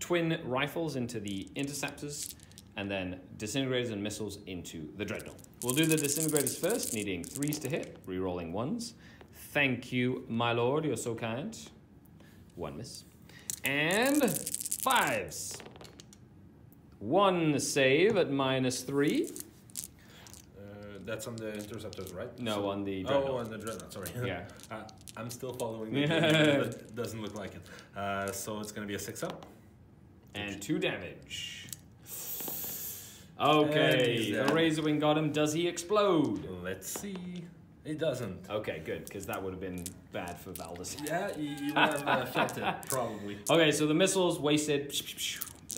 Twin rifles into the interceptors, and then disintegrators and missiles into the Dreadnought. We'll do the disintegrators first, needing 3s to hit, re-rolling 1s. Thank you, my lord, you're so kind. 1 miss. And 5s. 1 save at minus 3. That's on the interceptors, right? No, on the Dreadnought. Oh, on the Dreadnought, sorry. Yeah. I'm still following the game, but it doesn't look like it. So it's going to be a 6-up. And 2 damage. Okay, the Razorwing got him. Does he explode? Let's see. It doesn't. Okay, good, because that would have been bad for Valdez. Yeah, you would have felt it, probably. Okay, so the missiles wasted.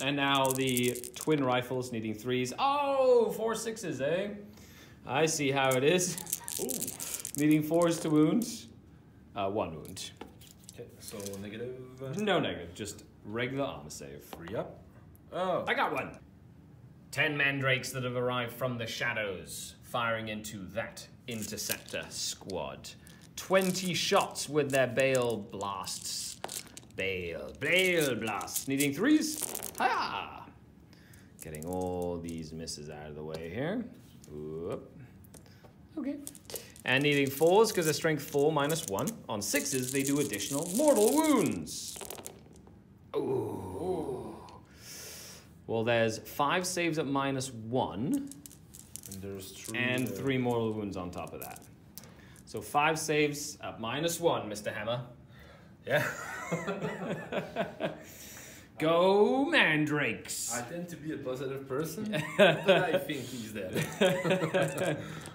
And now the twin rifles needing 3s. Oh, 4 6s, eh? I see how it is. Ooh. Needing 4s to wound. 1 wound. Okay, so negative. No negative, just regular armor save. 3-up. Oh. I got 1. 10 mandrakes that have arrived from the shadows, firing into that interceptor squad. 20 shots with their bale blasts. Bale blasts. Needing 3s. Hiya! Getting all these misses out of the way here. Whoop. Okay. And needing 4s because they're strength 4 minus 1. On 6s, they do additional mortal wounds. Ooh. Well, there's 5 saves at minus 1. And there's 3. And 3 mortal wounds on top of that. So 5 saves at minus 1, Mr. Hammer. Yeah. Go Mandrakes! I tend to be a positive person, but I think he's dead.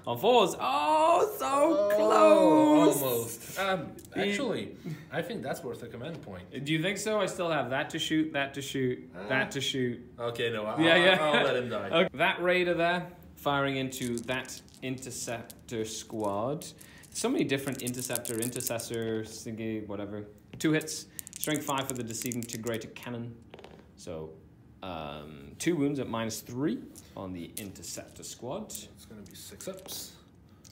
On 4s. Oh, so close! Almost. Actually, I think that's worth a command point. Do you think so? I still have that to shoot, that to shoot, that to shoot. Okay, no, I'll let him die. Okay. That raider there, firing into that interceptor squad. So many different interceptor, intercessor, Sigi, whatever. 2 hits. Strength 5 for the disintegrator cannon. So 2 wounds at minus 3 on the interceptor squad. It's going to be 6-ups.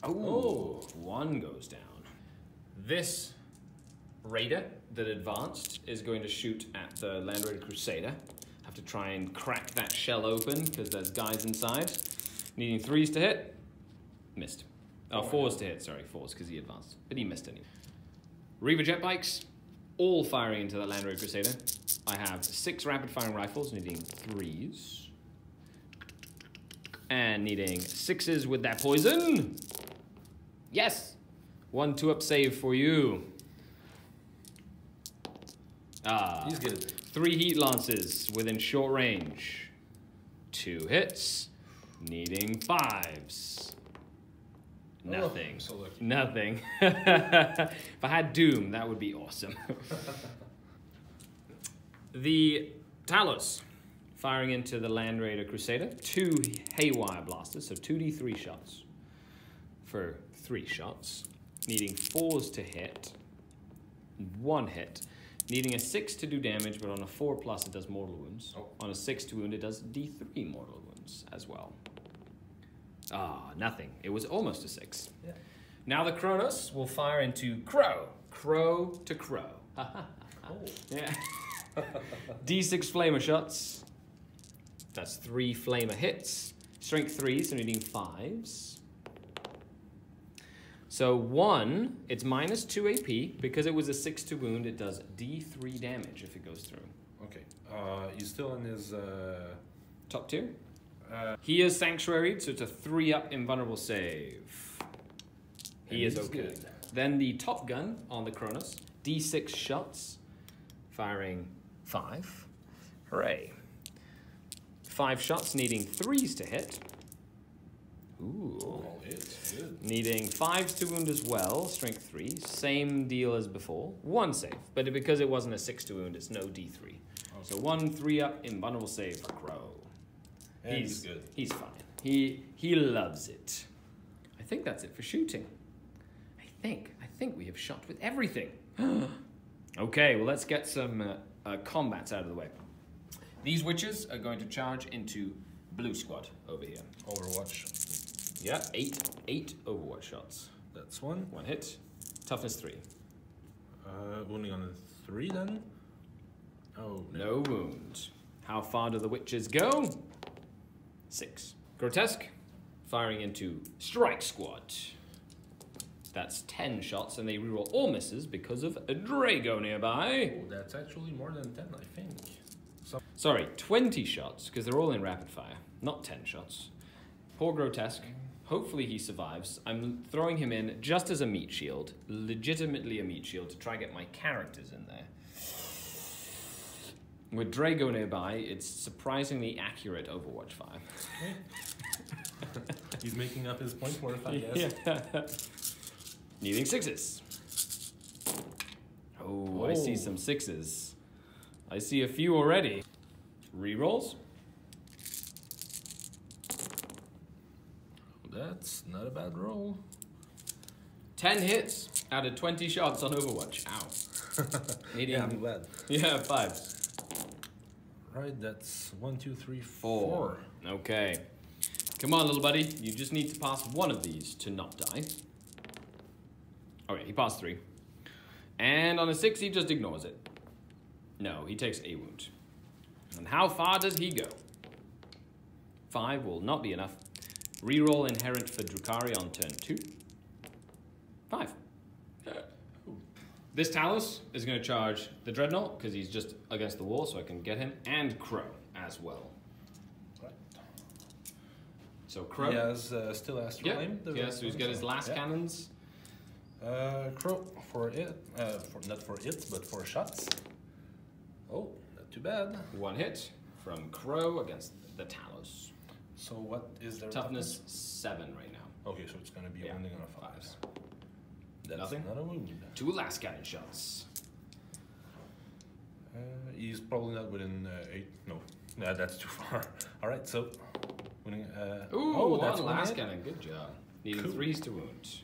Oh, 1 goes down. This raider that advanced is going to shoot at the Land Raider Crusader. Have to try and crack that shell open because there's guys inside. Needing 3s to hit. Missed. Oh, 4s to hit, sorry, 4s because he advanced. But he missed anyway. Reaver jet bikes, all firing into the Land Raider Crusader. I have 6 rapid firing rifles needing 3s. And needing 6s with that poison. Yes! 1 2-up save for you. He's good. 3 heat lances within short range. 2 hits. Needing 5s. Nothing. Oh, so lucky. Nothing. If I had Doom, that would be awesome. The Talos firing into the Land Raider Crusader. 2 Haywire Blasters, so 2d3 shots for 3 shots. Needing 4s to hit. 1 hit. Needing a 6 to do damage, but on a 4+ it does mortal wounds. Oh. On a 6 to wound, it does d3 mortal wounds as well. Ah, nothing. It was almost a 6. Yeah. Now the Kronos will fire into Crow. Crow to Crow. Yeah. D6 flamer shots. That's 3 flamer hits. Strength 3, so needing 5s. So 1, it's minus 2 AP. Because it was a 6 to wound, it does D3 damage if it goes through. Okay. He's still in his... Top tier? He is Sanctuaried, so it's a 3-up invulnerable save. He is okay. Good. Then the Top Gun on the Kronos. D6 shots. Firing 5. Hooray. 5 shots, needing 3s to hit. Ooh. Oh, it's good. Needing 5s to wound as well. Strength 3. Same deal as before. 1 save. But because it wasn't a 6 to wound, it's no D3. Okay. So 1 3-up invulnerable save for Crow. And he's good. He's fine. He loves it. I think that's it for shooting. I think we have shot with everything. Okay, well let's get some combats out of the way. These witches are going to charge into blue squad over here. Overwatch. Yeah, 8 Overwatch shots. That's 1. 1 hit. Toughness 3. Wounding on a 3 then? Oh, No wound. How far do the witches go? 6. Grotesque. Firing into Strike Squad. That's 10 shots, and they reroll all misses because of a Drago nearby. Oh, that's actually more than 10, I think. Sorry, 20 shots, because they're all in rapid fire. Not 10 shots. Poor Grotesque. Hopefully he survives. I'm throwing him in just as a meat shield. Legitimately a meat shield to try and get my characters in there. With Drago nearby, it's surprisingly accurate Overwatch 5. He's making up his point worth, I guess. Yeah. Needing 6s. Oh, I see some 6s. I see a few already. Rerolls. That's not a bad roll. 10 hits out of 20 shots on Overwatch. Ow. Needing, Yeah, I'm glad. Yeah, 5s. Right, that's 1, 2, 3, 4. Okay. Come on, little buddy. You just need to pass one of these to not die. Okay, he passed 3. And on a 6, he just ignores it. No, he takes a wound. And how far does he go? 5 will not be enough. Reroll inherent for Drukhari on turn 2. 5. This Talos is going to charge the Dreadnought because he's just against the wall, so I can get him, and Crow as well. Right. So Crow. He has still Astral Aim. Yeah, so he's got his last cannons. Crow for it, not for it, but for shots. Oh, not too bad. 1 hit from Crow against the Talos. So what is their Toughness 7 right now. Okay, so it's going to be a wounding on a 5. That's Nothing? not a wound. 2 last cannon shots. He's probably not within 8. No, that's too far. All right, so winning. Ooh, that's one one last hit. cannon. Good job. Needing Cool. 3s to wound.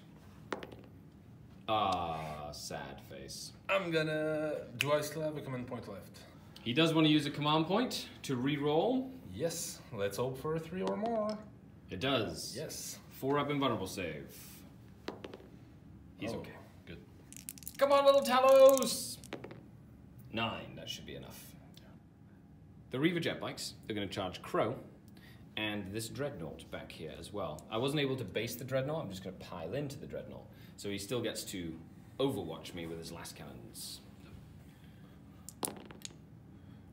Ah, sad face. I'm gonna. Do I still have a command point left? He does want to use a command point to re-roll. Yes. Let's hope for a 3 or more. It does. Yes. 4-up invulnerable save. He's okay. Good. Come on, little Talos! 9, that should be enough. The Reaver jet bikes are going to charge Crow and this Dreadnought back here as well. I wasn't able to base the Dreadnought, I'm just going to pile into the Dreadnought. So he still gets to overwatch me with his last cannons.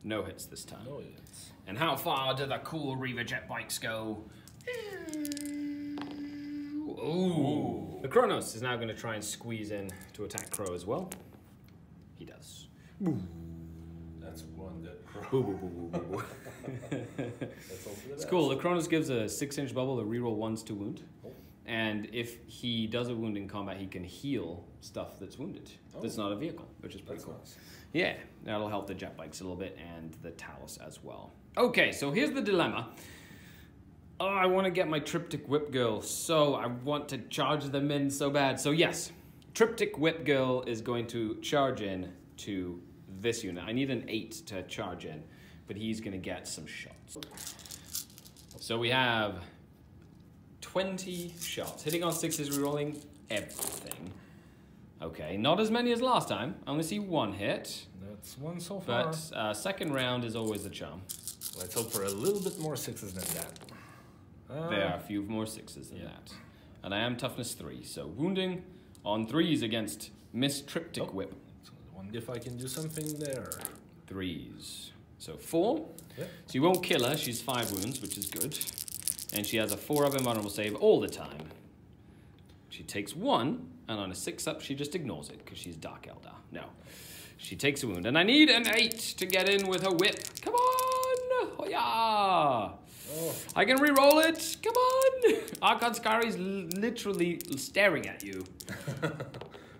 No hits this time. No hits. And how far do the cool Reaver jet bikes go? Ooh. The Kronos is now going to try and squeeze in to attack Crow as well. He does. That's one dead Crow. Boo, boo, boo, boo, boo, boo. That's all for the It's best. cool. The Kronos gives a 6-inch bubble to reroll 1s to wound. And if he does a wound in combat, he can heal stuff that's wounded. That's not a vehicle, which is pretty cool. Nice. Yeah, that'll help the jet bikes a little bit and the Talos as well. Okay, so here's the dilemma. Oh, I want to get my Triptych Whip Girl, so I want to charge them in so bad. So yes, Triptych Whip Girl is going to charge in to this unit. I need an 8 to charge in, but he's going to get some shots. So we have 20 shots. Hitting on 6s, rerolling everything. Okay, not as many as last time. I only see 1 hit. That's 1 so far. But second round is always the charm. Let's hope for a little bit more 6s than that. There are a few more 6s than that. And I am toughness 3, so wounding on 3s against Miss Triptych Whip. So I wonder if I can do something there. 3s. So 4. Yep. So you won't kill her. She's 5 wounds, which is good. And she has a 4-up invulnerable save all the time. She takes 1, and on a 6-up, she just ignores it because she's Dark Eldar. No. She takes a wound, and I need an 8 to get in with her whip. Come on! Oh, yeah! Oh. I can re-roll it. Come on! Archon Skari's literally staring at you.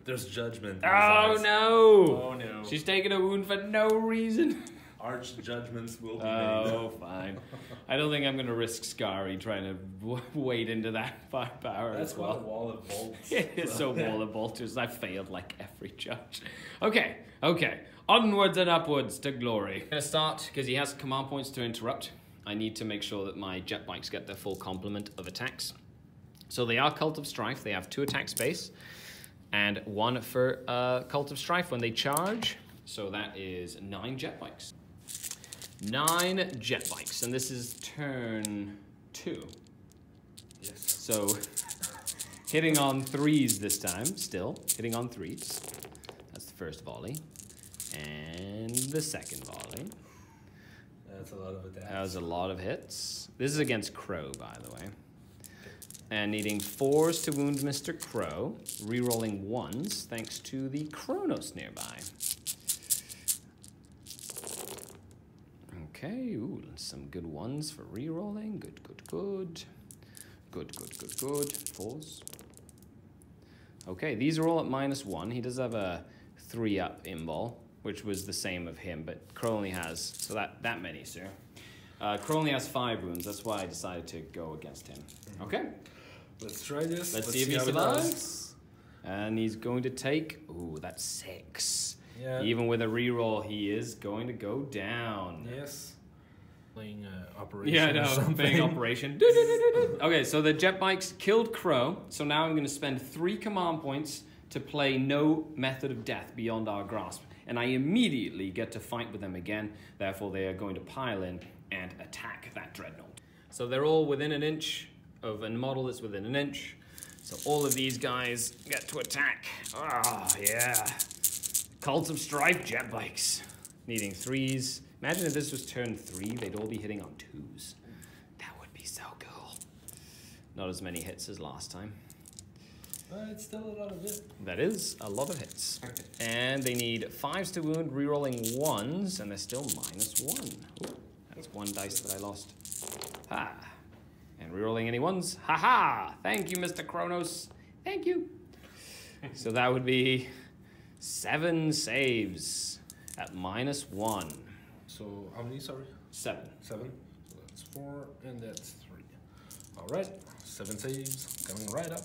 There's judgment. in his Oh eyes. no! Oh no. She's taking a wound for no reason. Arch judgments will be made. Oh, fine. I don't think I'm going to risk Skari trying to wade into that firepower That's as what a well. wall of bolts. It's so wall of bolters. I failed like every judge. Okay. Onwards and upwards to glory. I'm going to start, because he has command points to interrupt. I need to make sure that my jet bikes get their full complement of attacks. So they are Cult of Strife. They have 2 attack space. And 1 for Cult of Strife when they charge. So that is 9 jet bikes. 9 jet bikes. And this is turn 2. Yes. So hitting on 3s this time, still. Hitting on 3s. That's the first volley. And the second volley. That's a lot of attacks. That was a lot of hits. This is against Crow, by the way. And needing 4s to wound Mr. Crow. Rerolling 1s, thanks to the Kronos nearby. Okay, ooh, some good ones for rerolling. Good. Good. 4s. Okay, these are all at -1. He does have a 3-up imball, which was the same of him, but Crow only has, so that many, sir. Crow only has 5 wounds, that's why I decided to go against him. Okay. Let's try this. Let's see if he how it does. survives. And he's going to take, ooh, that's 6. Yeah. Even with a reroll, he is going to go down. Yes. Playing operation. Yeah, I or know, something. big operation. Okay, so the jet bikes killed Crow, so now I'm going to spend 3 command points to play no method of death beyond our grasp. And I immediately get to fight with them again, therefore they are going to pile in and attack that dreadnought. So they're all within an inch of a model that's within an inch. So all of these guys get to attack. Ah, yeah. Cult of Strife jet bikes. Needing 3s. Imagine if this was turn 3, they'd all be hitting on 2s. That would be so cool. Not as many hits as last time. But it's still a lot of it. That is a lot of hits. And they need 5s to wound, rerolling 1s, and they're still -1. Ooh, that's 1 dice that I lost. Ha! And rerolling any 1s. Ha ha! Thank you, Mr. Kronos. Thank you. So that would be 7 saves at -1. So how many, sorry? 7. 7. So that's 4 and that's 3. Alright, 7 saves coming right up.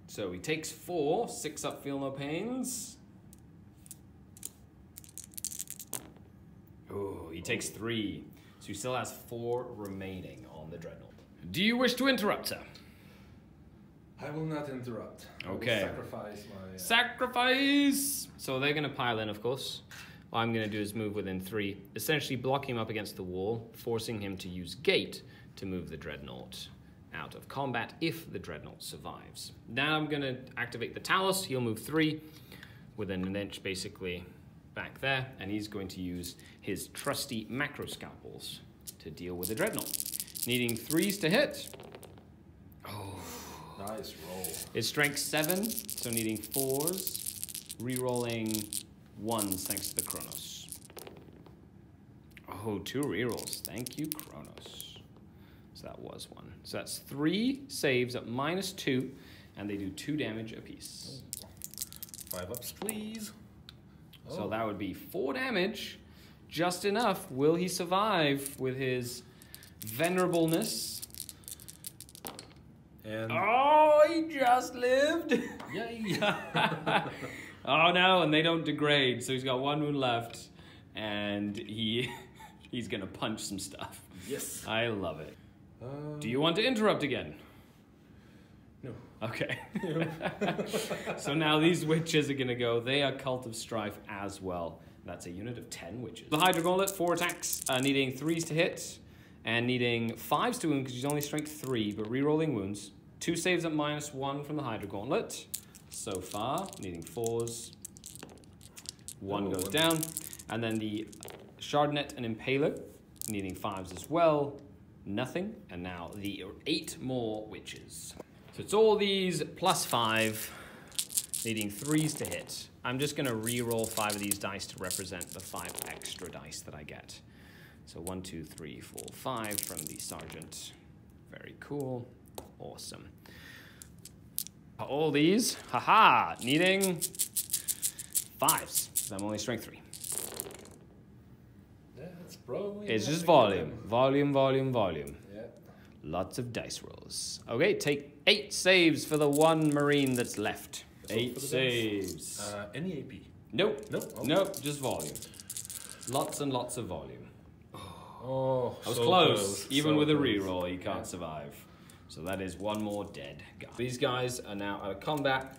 So he takes 4, 6-up, feel no pains. Oh, he takes 3. So he still has 4 remaining on the dreadnought. Do you wish to interrupt, sir? I will not interrupt. Okay. I will sacrifice my... Sacrifice! So they're going to pile in, of course. What I'm going to do is move within 3, essentially block him up against the wall, forcing him to use gate to move the dreadnought out of combat if the dreadnought survives. Now I'm going to activate the Talos. He'll move 3 within an inch, basically, back there, and he's going to use his trusty macro scalpels to deal with the dreadnought. Needing 3s to hit. Oh. Nice roll. It's strength 7, so needing 4s, rerolling 1s thanks to the Kronos. Oh, 2 rerolls. Thank you, Kronos. So that was 1. So that's 3 saves at -2, and they do 2 damage apiece. 5 ups, please. So that would be 4 damage, just enough. Will he survive with his venerableness? And Oh, he just lived. yay! Oh no, and they don't degrade, so he's got 1 wound left, and he's gonna punch some stuff. Yes. I love it. Do you want to interrupt again? Okay. So now these witches are going to go. They are Cult of Strife as well. That's a unit of 10 witches. The Hydra Gauntlet, 4 attacks, needing 3s to hit, and needing 5s to wound because she's only strength 3, but re-rolling wounds. 2 saves at -1 from the Hydra Gauntlet. So far, needing 4s. 1 goes down. And then the Shardnet and Impaler, needing 5s as well. Nothing. And now the 8 more witches. So it's all these +5, needing 3s to hit. I'm just going to re-roll 5 of these dice to represent the 5 extra dice that I get. So 1, 2, 3, 4, 5 from the Sergeant. Very cool. Awesome. All these, haha, needing 5s. So I'm only strength 3. That's probably... It's just volume. Volume, volume, volume. Yeah. Lots of dice rolls. Okay, take 8 saves for the 1 Marine that's left. 8 saves. Any AP? Nope. Nope. Okay. Nope, just volume. Lots and lots of volume. Oh, I was so close. Even so with a close. reroll, you can't survive. So that is 1 more dead guy. These guys are now out of combat,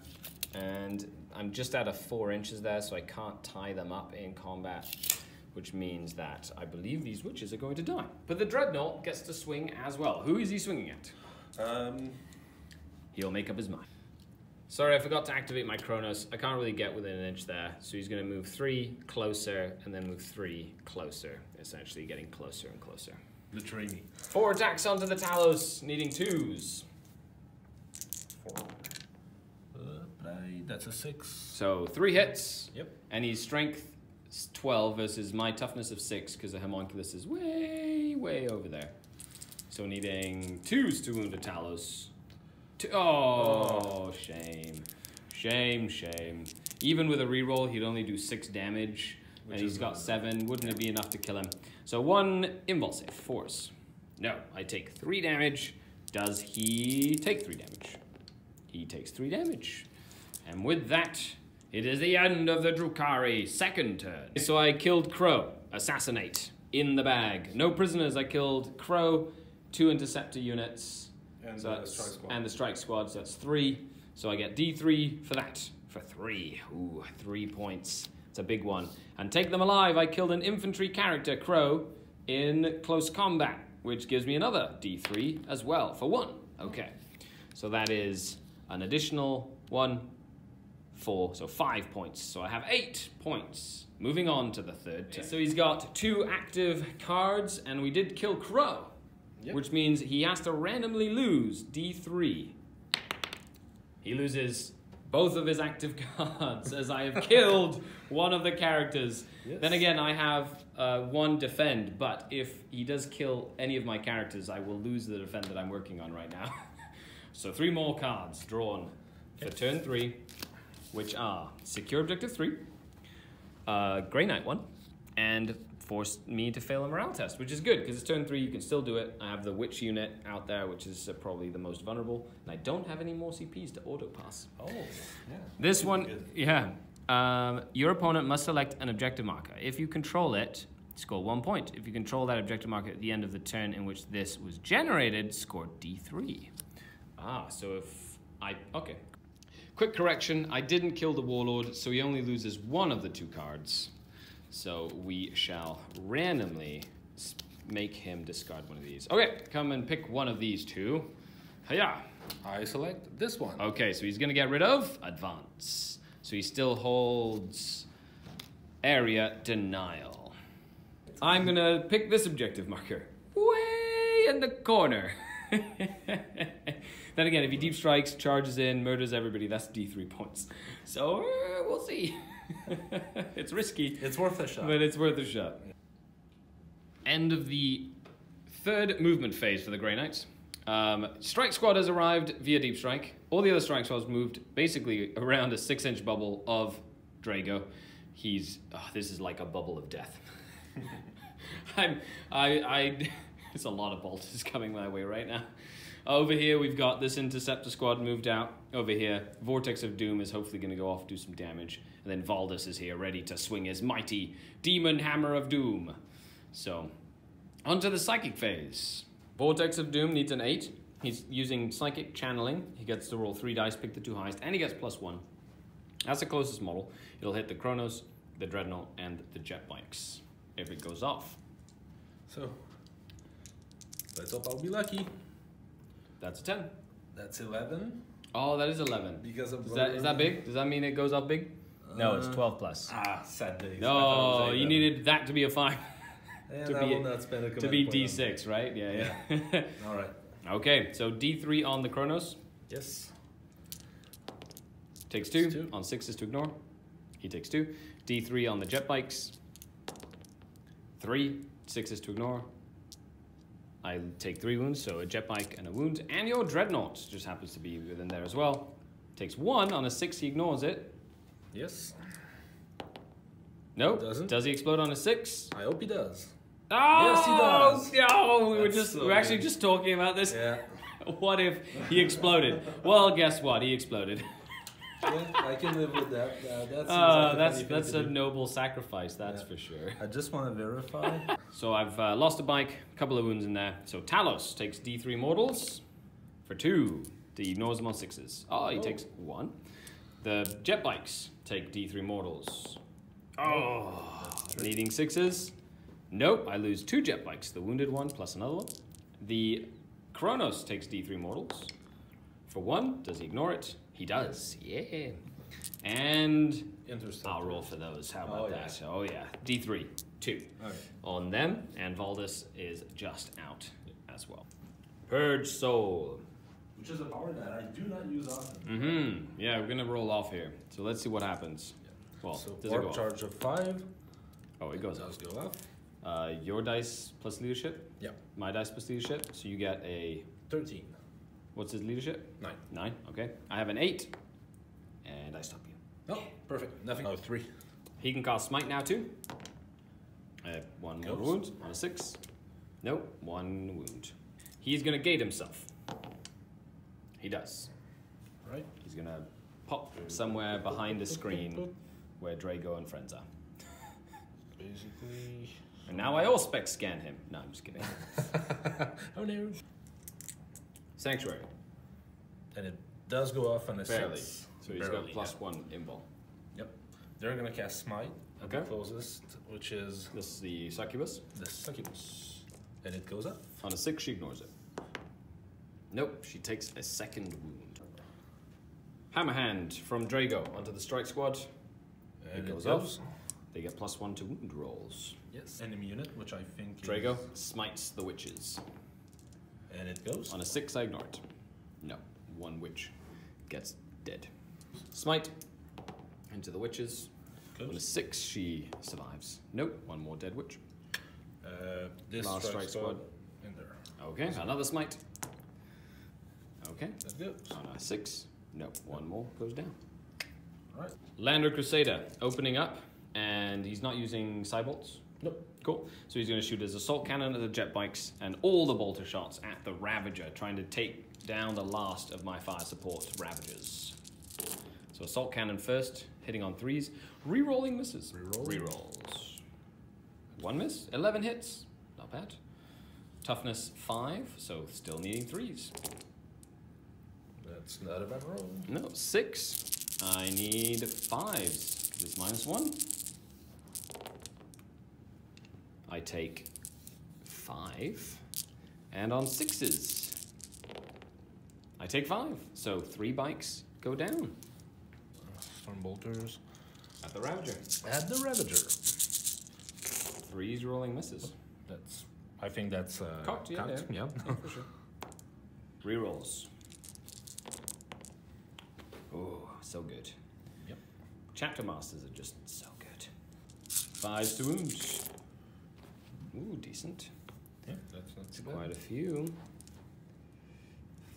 and I'm just out of 4 inches there, so I can't tie them up in combat, which means that I believe these witches are going to die. But the Dreadnought gets to swing as well. Who is he swinging at? He'll make up his mind. Sorry, I forgot to activate my Chronos. I can't really get within an inch there. So he's going to move 3 closer and then move 3 closer. Essentially getting closer and closer. Betray me. 4 attacks onto the Talos, needing 2s. 4. That's a 6. So 3 hits. Yep. And he's strength 12 versus my toughness of 6 because the Homunculus is way, way over there. So needing 2s to wound a Talos. Oh, shame. Shame, shame. Even with a reroll, he'd only do 6 damage. And he's got 7. Wouldn't it be enough to kill him? So 1 Invulsive Force. No, I take 3 damage. Does he take 3 damage? He takes 3 damage. And with that, it is the end of the Drukhari second turn. So I killed Crow. Assassinate. In the bag. No prisoners. I killed Crow. 2 Interceptor units. And So the that's- strike squad. And the strike squad, so that's 3. So I get D3 for that. For 3. Ooh, 3 points. It's a big one. And take them alive. I killed an infantry character, Crow, in close combat, which gives me another D3 as well for 1. Okay. So that is an additional 1, 4, so 5 points. So I have 8 points. Moving on to the third turn. So he's got 2 active cards, and we did kill Crow. Yep. Which means he has to randomly lose D3. He loses both of his active cards as I have killed one of the characters. Yes. Then again, I have 1 defend, but if he does kill any of my characters, I will lose the defend that I'm working on right now. So 3 more cards drawn for turn 3, which are Secure Objective 3, Grey Knight 1, and forced me to fail a morale test, which is good because it's turn 3, you can still do it. I have the witch unit out there, which is probably the most vulnerable, and I don't have any more CPs to auto pass. Oh, yeah. This one, Good. yeah. Your opponent must select an objective marker. If you control it, score 1 point. If you control that objective marker at the end of the turn in which this was generated, score D3. Ah, so if I, okay. Quick correction, I didn't kill the Warlord, so he only loses 1 of the 2 cards. So we shall randomly make him discard one of these. Okay, come and pick one of these 2. Hiya! I select this one. Okay, so he's gonna get rid of Advance. So he still holds Area Denial. I'm gonna pick this objective marker. Way in the corner. Then again, if he deep strikes, charges in, murders everybody, that's D3 points. So we'll see. It's risky. It's worth a shot. But it's worth a shot. End of the 3rd movement phase for the Grey Knights. Strike squad has arrived via deep strike. All the other strike squads moved basically around a 6-inch bubble of Drago. This is like a bubble of death. It's a lot of bolters coming my way right now. Over here, we've got this Interceptor squad moved out. Over here, Vortex of Doom is hopefully going to go off, do some damage. And then Valdus is here, ready to swing his mighty Demon Hammer of Doom. So, onto the Psychic phase. Vortex of Doom needs an 8. He's using Psychic Channeling. He gets to roll 3 dice, pick the 2 highest, and he gets +1. That's the closest model. It'll hit the Kronos, the Dreadnought, and the jet bikes if it goes off. So, let's hope I'll be lucky. That's a 10. That's 11. Oh, that is 11. Because of Is that big? Does that mean it goes off big? No, it's 12 plus. Sad days. No, you needed that to be a 5. And to I be- will not spend a To command be point on D6, right? Yeah. that. All right. Okay, so D3 on the Kronos. Yes. Takes 2. 2. On 6 is to ignore. He takes 2. D3 on the jet bikes. 3. 6 is to ignore. I take 3 wounds, so a jet bike and a wound. And your Dreadnought just happens to be within there as well. Takes 1. On a 6, he ignores it. Yes. No. Doesn't. Does he explode on a 6? I hope he does. Oh, Yes, he does. No, we That's so were actually good. just talking about this. Yeah. What if he exploded? Well, guess what? He exploded. Yeah, I can live with that. That seems like a funny thing That's to a do. noble sacrifice, that's Yeah. for sure. I just want to verify. So I've lost a bike, a couple of wounds in there. So Talos takes D3 mortals for 2. He ignores them on 6s. Oh, he takes 1. The jet bikes take D3 mortals. Oh, needing 6s. Nope, I lose 2 jet bikes. The wounded one plus another one. The Kronos takes D3 mortals for 1. Does he ignore it? He does. Yeah. And Interesting. I'll roll for those. How about Oh, yeah. that? Oh yeah. D3, 2 Okay. on them, and Valdis is just out as well. Purge Soul. Which is a power that I do not use often. Mm-hmm. Yeah, we're gonna roll off here. So let's see what happens. Well, So does it go warp off? charge of 5. Oh, it goes off. Does go up. Your dice plus leadership. Yeah. My dice plus leadership. So you get a 13. what's his leadership? 9. 9. Okay. I have an 8, and I stop you. Oh, perfect. Nothing. Oh, 3. He can cast Smite now too. 1 more Goes. wound on a 6. Nope, 1 wound. He's gonna gate himself. He does. Right. He's gonna pop somewhere behind the screen where Drago and friends are. Basically. And now I all-spec scan him. No, I'm just kidding. Oh no. Sanctuary. And it does go off on a Barely. 6. So he's Barely, got +1 invul. Yep. They're gonna cast Smite at the Okay. closest, which is This is the Succubus. the Succubus. And it goes up. On a 6, she ignores it. Nope, she takes a 2nd wound. Hammerhand from Drago onto the strike squad. And goes off. They get +1 to wound rolls. Yes. Enemy unit, which I think Drago is... smites the witches. And it goes. On a 6, I ignore it. No, 1 witch gets dead. Smite into the witches. On a Goes. 6, she survives. Nope, 1 more dead witch. This Last strike squad. in there. Okay, another smite. Okay, That goes. on a 6. Nope, 1 more goes down. Alright. Lander Crusader opening up, and he's not using Cybolts. Nope. Cool. So he's going to shoot his assault cannon at the jet bikes and all the bolter shots at the Ravager, trying to take down the last of my fire support Ravagers. So assault cannon first, hitting on 3s, re-rolling misses. Re-rolls. 1 miss, 11 hits, not bad. Toughness 5, so still needing 3s. That's not a bad roll. No, 6. I need 5s. This -1. I take 5. And on 6s, I take 5. So 3 bikes go down. Storm bolters. At the Ravager. Add the Ravager. 3s rolling misses. That's. I think that's Cocked, yeah, cocked. yeah. Yeah. For sure. Rerolls. Oh, so good. Yep. Chapter Masters are just so good. 5s to wounds. Ooh, decent. Yeah, that's not too Quite bad. a few.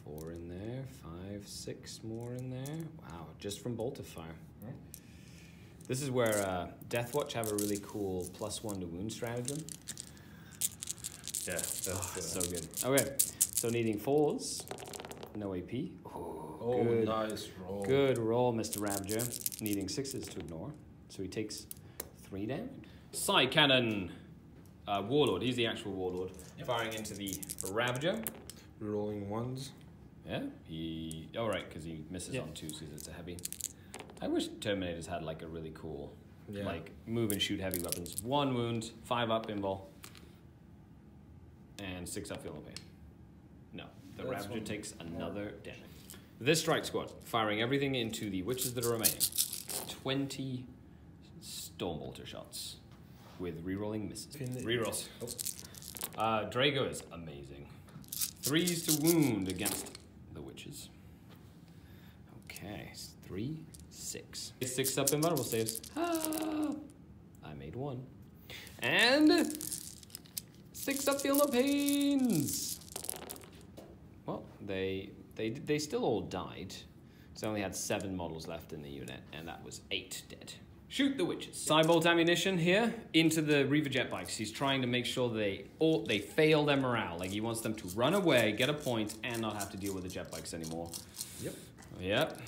4 in there, 5, 6 more in there. Wow, just from bolt of fire. Hmm. This is where Deathwatch have a really cool +1 to wound stratagem. Yeah, that's So good. Okay, so needing 4s, no AP. Oh, good. nice roll. Good roll, Mr. Ravager. Needing 6s to ignore, so he takes 3 damage. Side cannon, Warlord. He's the actual Warlord. Yep. Firing into the Ravager. Rerolling ones. Yeah, he... Oh, right, because he misses on 2, so it's a heavy. I wish Terminators had, like, a really cool, like, move and shoot heavy weapons. 1 wound, 5 up invul, and 6 up feel no pain. No, the Ravager takes another damage. This strike squad, firing everything into the witches that are remaining. 20 Stormbolter shots with rerolling misses. Rerolls. Drago is amazing. 3s to wound against the witches. Okay, 3, 6. 6 up invulnerable saves. Ah, I made 1. And 6 up feel no pains. Well, they still all died. So I only had 7 models left in the unit, and that was 8 dead. Shoot the witches. Cybolt ammunition here into the Reaver jet bikes. He's trying to make sure they fail their morale. Like, he wants them to run away, get a point, and not have to deal with the jet bikes anymore. Yep. Yep.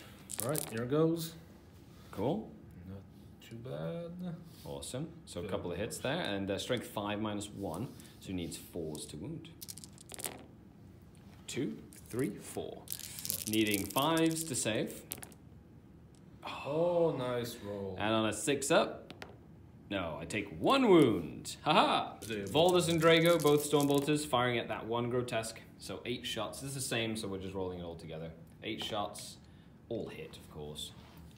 All right, here it goes. Cool. Not too bad. Awesome. So a couple of hits there, and strength 5 minus 1, so he needs 4s to wound. 2, 3, 4. Needing 5s to save. Oh, nice roll. And on a 6 up, no, I take 1 wound. Haha! Voldus and Drago, both Stormbolters, firing at that 1 grotesque. So 8 shots. This is the same, so we're just rolling it all together. 8 shots, all hit, of course.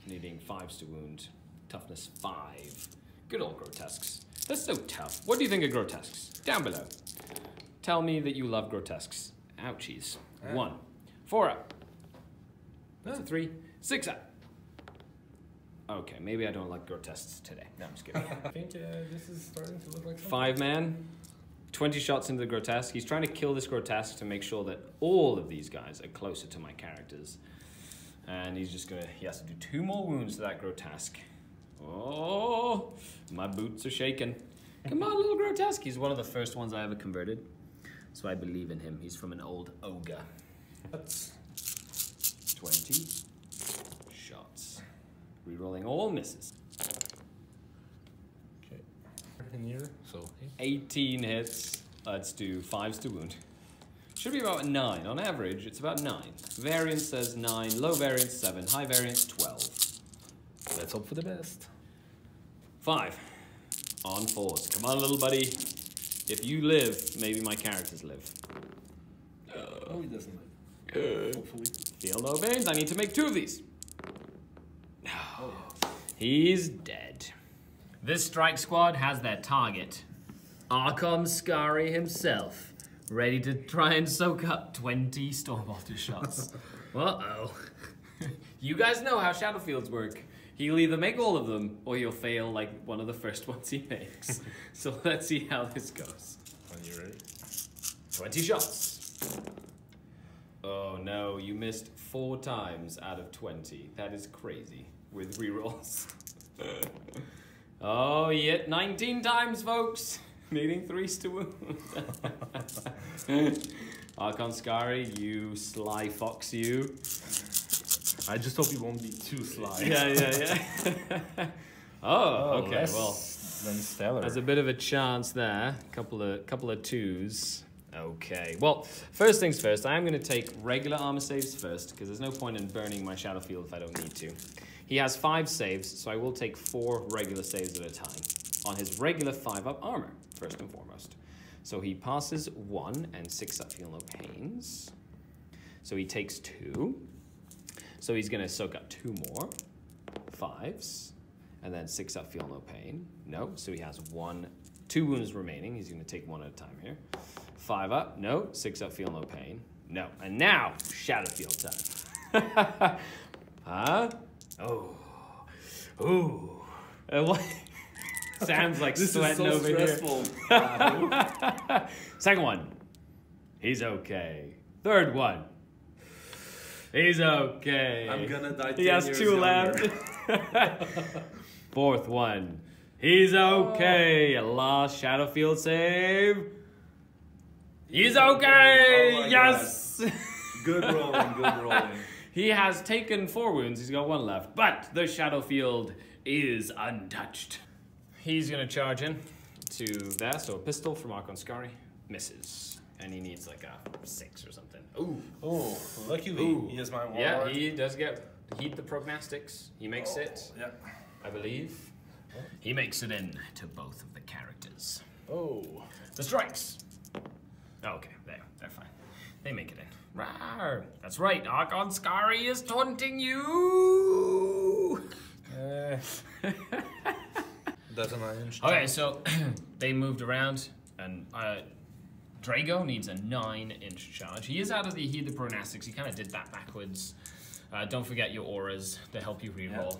Needing 5s to wound. Toughness 5. Good old grotesques. They're so tough. What do you think of grotesques? Down below. Tell me that you love grotesques. Ouchies. 1. 4 up. That's a 3. 6 up. Okay, maybe I don't like grotesques today. No, I'm just kidding. I think this is starting to look like something. 5-man, 20 shots into the grotesque. He's trying to kill this grotesque to make sure that all of these guys are closer to my characters. And he has to do 2 more wounds to that grotesque. Oh, my boots are shaking. Come on, little grotesque. He's one of the first ones I ever converted. So I believe in him. He's from an old ogre. That's 20 shots. Rerolling all misses. Okay. In here, so 18 hits. Let's do 5s to wound. Should be about 9. On average, it's about 9. Variance says 9, low variance 7, high variance 12. let's hope for the best. 5. On 4s. Come on, little buddy. If you live, maybe my characters live. Oh, he doesn't live. Hopefully. Feel no pains. I need to make 2 of these. He's dead. This strike squad has their target. Archon Skari himself, ready to try and soak up 20 Stormbolter shots. Uh-oh. You guys know how Shadowfields work. He'll either make all of them, or he'll fail like one of the first ones he makes. So let's see how this goes. Are you ready? 20 shots. Oh no, you missed 4 times out of 20. That is crazy. With rerolls. Oh, yeah, 19 times, folks. Needing 3s to wound. Archon Skari, you sly fox, you. I just hope he won't be too sly. Yeah. Oh, okay, well. Then stellar. There's a bit of a chance there. Couple of 2s. Okay, well, first things first, I am going to take regular armor saves first, because there's no point in burning my shadow field if I don't need to. He has 5 saves, so I will take 4 regular saves at a time on his regular 5-up armor, first and foremost. So he passes 1 and 6 up feel no pains. So he takes 2. So he's going to soak up 2 more 5s, and then 6 up feel no pain. No, so he has 2 wounds remaining. He's going to take 1 at a time here. 5 up, no. 6 up feel no pain, no. And now shadow field time. Huh? Oh. Ooh. What? Sam's like This sweating is so over stressful. here. Second one. He's okay. Third one. He's okay. I'm gonna die 10 He has years 2 younger. left. Fourth one. He's okay. Last shadow field save. He's okay. Oh my Yes. Good rolling, good rolling. He has taken 4 wounds. He's got 1 left, but the shadow field is untouched. He's gonna charge in to there. So a pistol from Archon Skari misses. And he needs like a 6 or something. Ooh. Oh, luckily, Ooh. he is my warlord. Yeah, he does get heed the prognostics. He makes it, Yeah. I believe. He makes it in to both of the characters. Oh. The strikes. Oh, okay, they're fine. They make it in. Rawr. That's right, Archon Skari is taunting you! That's an inch. Okay, so they moved around, and Drago needs a 9-inch charge. He is out of the Heed the Pronastics. He kind of did that backwards. Don't forget your auras to help you reroll.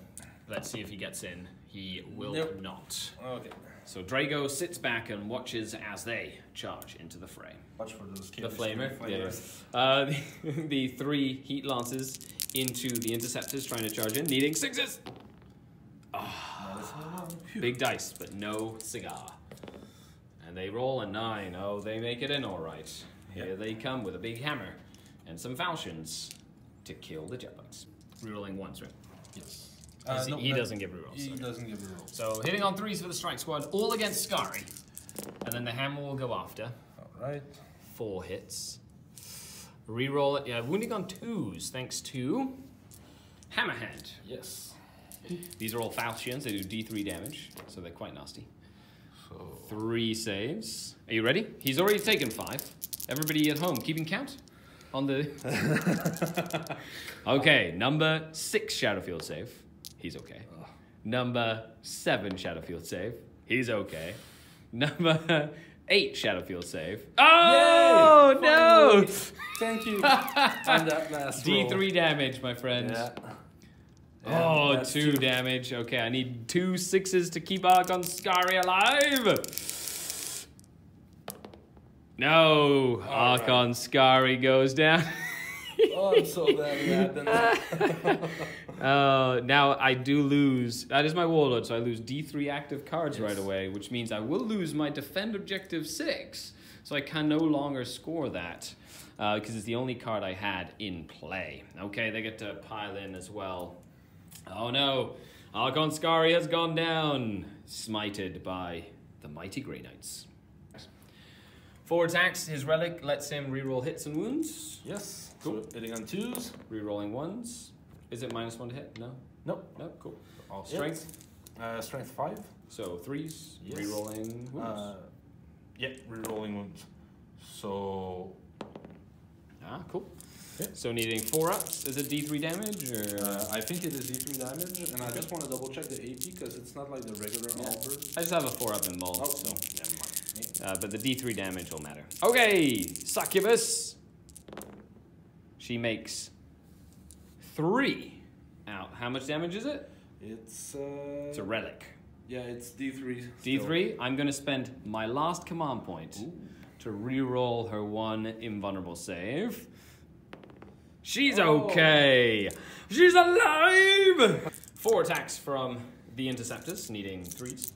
Let's see if he gets in. He will not. Okay. So Drago sits back and watches as they charge into the fray. Watch for those The flamer. Yeah. The 3 heat lances into the interceptors trying to charge in, needing 6s. Big dice, but no cigar. And they roll a 9. Oh, they make it in all right. Here they come with a big hammer and some falchions to kill the jetbugs. Rerolling 1s, right? Yes. He doesn't give rerolls. He sorry. doesn't give rerolls. So hitting on 3s for the strike squad, all against Skari. And then the hammer will go after. Alright. 4 hits. Reroll it. Yeah, wounding on 2s, thanks to Hammerhand. Yes. These are all falchions. They do D3 damage, so they're quite nasty. So 3 saves. Are you ready? He's already taken 5. Everybody at home, keeping count on the. Okay, number 6 Shadowfield save. He's okay. Number 7 Shadowfield save. He's okay. Number 8 Shadowfield save. Oh Yay! no! Finally. Thank you. On that last roll. D3 damage, my friend. Yeah. Oh, that's 2 damage. Okay, I need 2 6s to keep Archon Skari alive. No, Archon Skari goes down. Oh, I'm so glad it happened. Now I do lose. That is my warlord, so I lose D3 active cards right away, which means I will lose my defend objective 6. So I can no longer score that because it's the only card I had in play. Okay, they get to pile in as well. Oh no, Archon Skari has gone down, smited by the mighty Grey Knights. 4 attacks, his relic lets him reroll hits and wounds. Yes. Cool. So hitting on 2s. Rerolling 1s. Is it -1 to hit? No? Nope. No? Cool. All Strength? Strength 5. So 3s, Yes. rerolling wounds. Yeah, rerolling wounds. So Cool. Yeah. So needing 4 ups, is it D3 damage? Or? I think it is D3 damage, and I just want to double check the AP because it's not like the regular halberd. I just have a 4 up involved, Oh, so. never mind. But the D3 damage will matter. Okay, Succubus. She makes 3 out. How much damage is it? It's It's a relic. yeah, it's D3. D3, I'm going to spend my last command point to reroll her 1 invulnerable save. She's okay. She's alive. 4 attacks from the interceptors, needing 3s.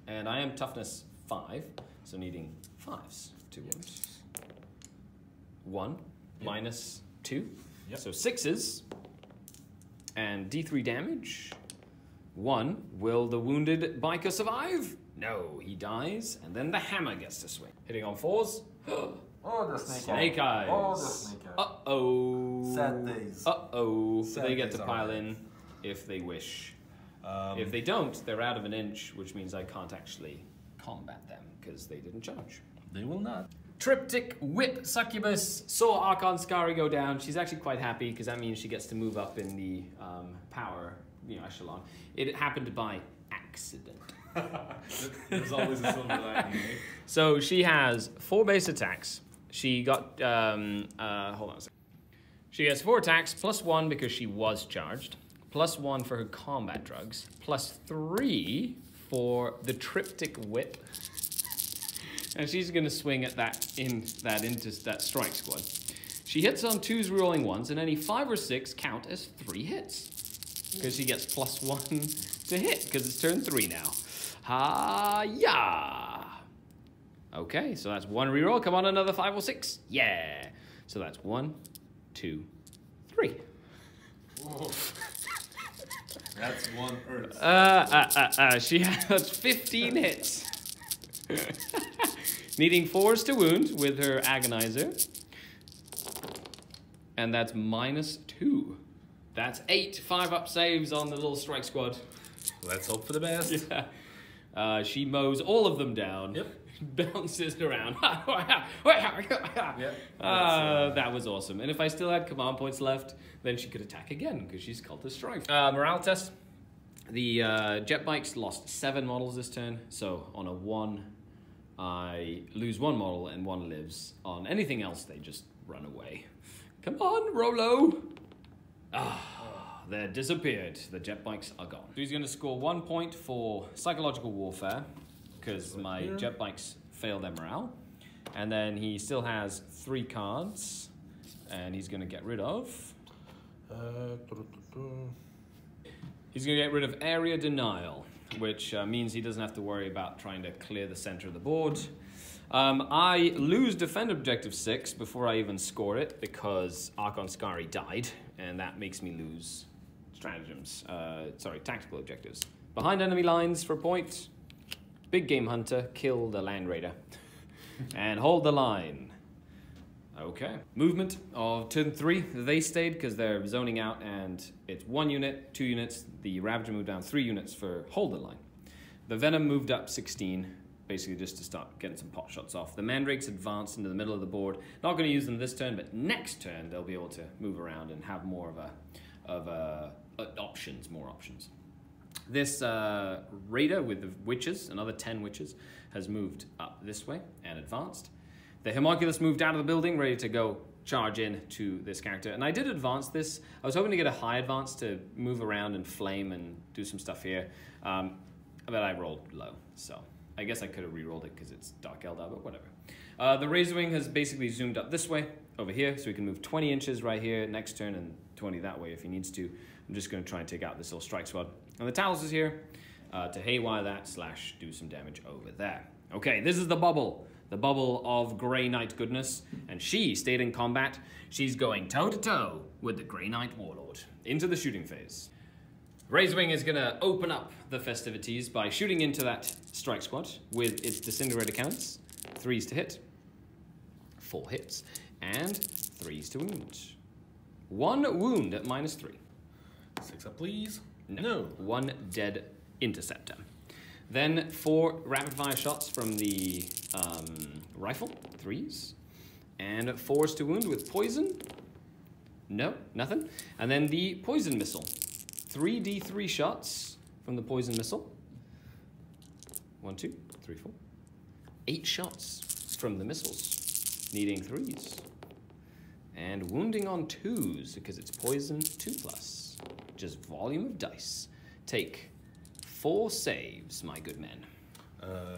And I am toughness 5, so needing 5s. 2 wounds. 1 minus 2. Yep. So 6s. And D3 damage. 1. Will the wounded biker survive? No, he dies. And then the hammer gets to swing. Hitting on 4s. Oh, the Snake eyes. Oh, the snake eyes. Uh-oh. Sad days. Uh-oh. Sad They get days to pile are in if they wish. If they don't, they're out of an inch, which means I can't actually combat them because they didn't charge. They will not. Triptych Whip Succubus saw Archon Skari go down. She's actually quite happy because that means she gets to move up in the power echelon. It happened by accident. There's always a silver lining. Eh? So she has 4 base attacks. She got, hold on a second. She has 4 attacks, +1 because she was charged, +1 for her combat drugs, +3 for the Triptych Whip. And she's going to swing at that strike squad. She hits on 2s, rolling 1s, and any 5 or 6 count as 3 hits. Because she gets +1 to hit, because it's turn 3 now. Ha-ya! Okay, so that's 1 reroll. Come on, another 5 or 6. Yeah! So that's 1, 2, 3. That's 1 earth. She has 15 hits. Needing 4s to wound with her Agonizer. And that's -2. That's 8 5-up saves on the little strike squad. Let's hope for the best. Yeah. She mows all of them down. Yep. Bounces around. Yep. That was awesome. And if I still had command points left, then she could attack again because she's Cult of Strife. Morale test. The jet bikes lost 7 models this turn. So on a 1, I lose 1 model and 1 lives. On anything else, they just run away. Come on, Rolo. They're disappeared. The jet bikes are gone. So he's going to score 1 point for psychological warfare because my jet bikes failed their morale. And then he still has 3 cards, and he's going to get rid of... He's going to get rid of Area Denial, which means he doesn't have to worry about trying to clear the center of the board. I lose Defend Objective 6 before I even score it because Archon Skari died, and that makes me lose tactical objectives. Behind enemy lines for a point. Big Game Hunter, kill the Land Raider. And hold the line. Okay. Movement of turn 3. They stayed because they're zoning out, and it's 1 unit, 2 units. The Ravager moved down 3 units for hold the line. The Venom moved up 16, basically just to start getting some pot shots off. The Mandrakes advanced into the middle of the board. Not going to use them this turn, but next turn they'll be able to move around and have more of options, more options. This Raider with the witches, another 10 witches, has moved up this way and advanced. The Homunculus moved out of the building, ready to go charge in to this character. And I did advance this. I was hoping to get a high advance to move around and flame and do some stuff here. But I rolled low, so I guess I could have re-rolled it because it's Dark Eldar, but whatever. The Razorwing has basically zoomed up this way, over here, so he can move 20 inches right here next turn and 20 that way if he needs to. I'm just going to try and take out this little strike squad. And the Talos is here to haywire that / do some damage over there. Okay, this is the bubble. The bubble of Grey Knight goodness. And she stayed in combat. She's going toe-to-toe with the Grey Knight Warlord into the shooting phase. Razorwing is going to open up the festivities by shooting into that strike squad with its disintegrator cannons. 3s to hit, 4 hits, and 3s to wound. 1 wound at -3. 6 up, please. No. 1 dead interceptor. Then 4 rapid-fire shots from the rifle, 3s, and 4s to wound with poison. No, nothing. And then the poison missile. 3d3 shots from the poison missile. 1, 2, 3, 4. 8 shots from the missiles, needing 3s. And wounding on 2s, because it's poison 2+. Just volume of dice. Take 4 saves, my good men.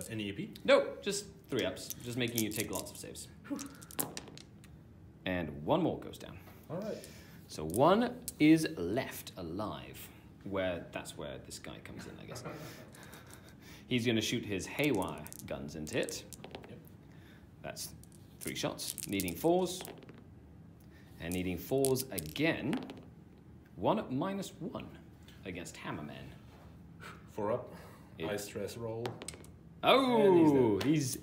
Any AP? No, just 3 ups. Just making you take lots of saves. And 1 more goes down. All right. So 1 is left alive. That's where this guy comes in, I guess. He's going to shoot his haywire guns into it. Yep. That's 3 shots, needing 4s. And needing 4s again. 1 -1 against Hammerman. 4 up. Yeah. High stress roll. Oh, he's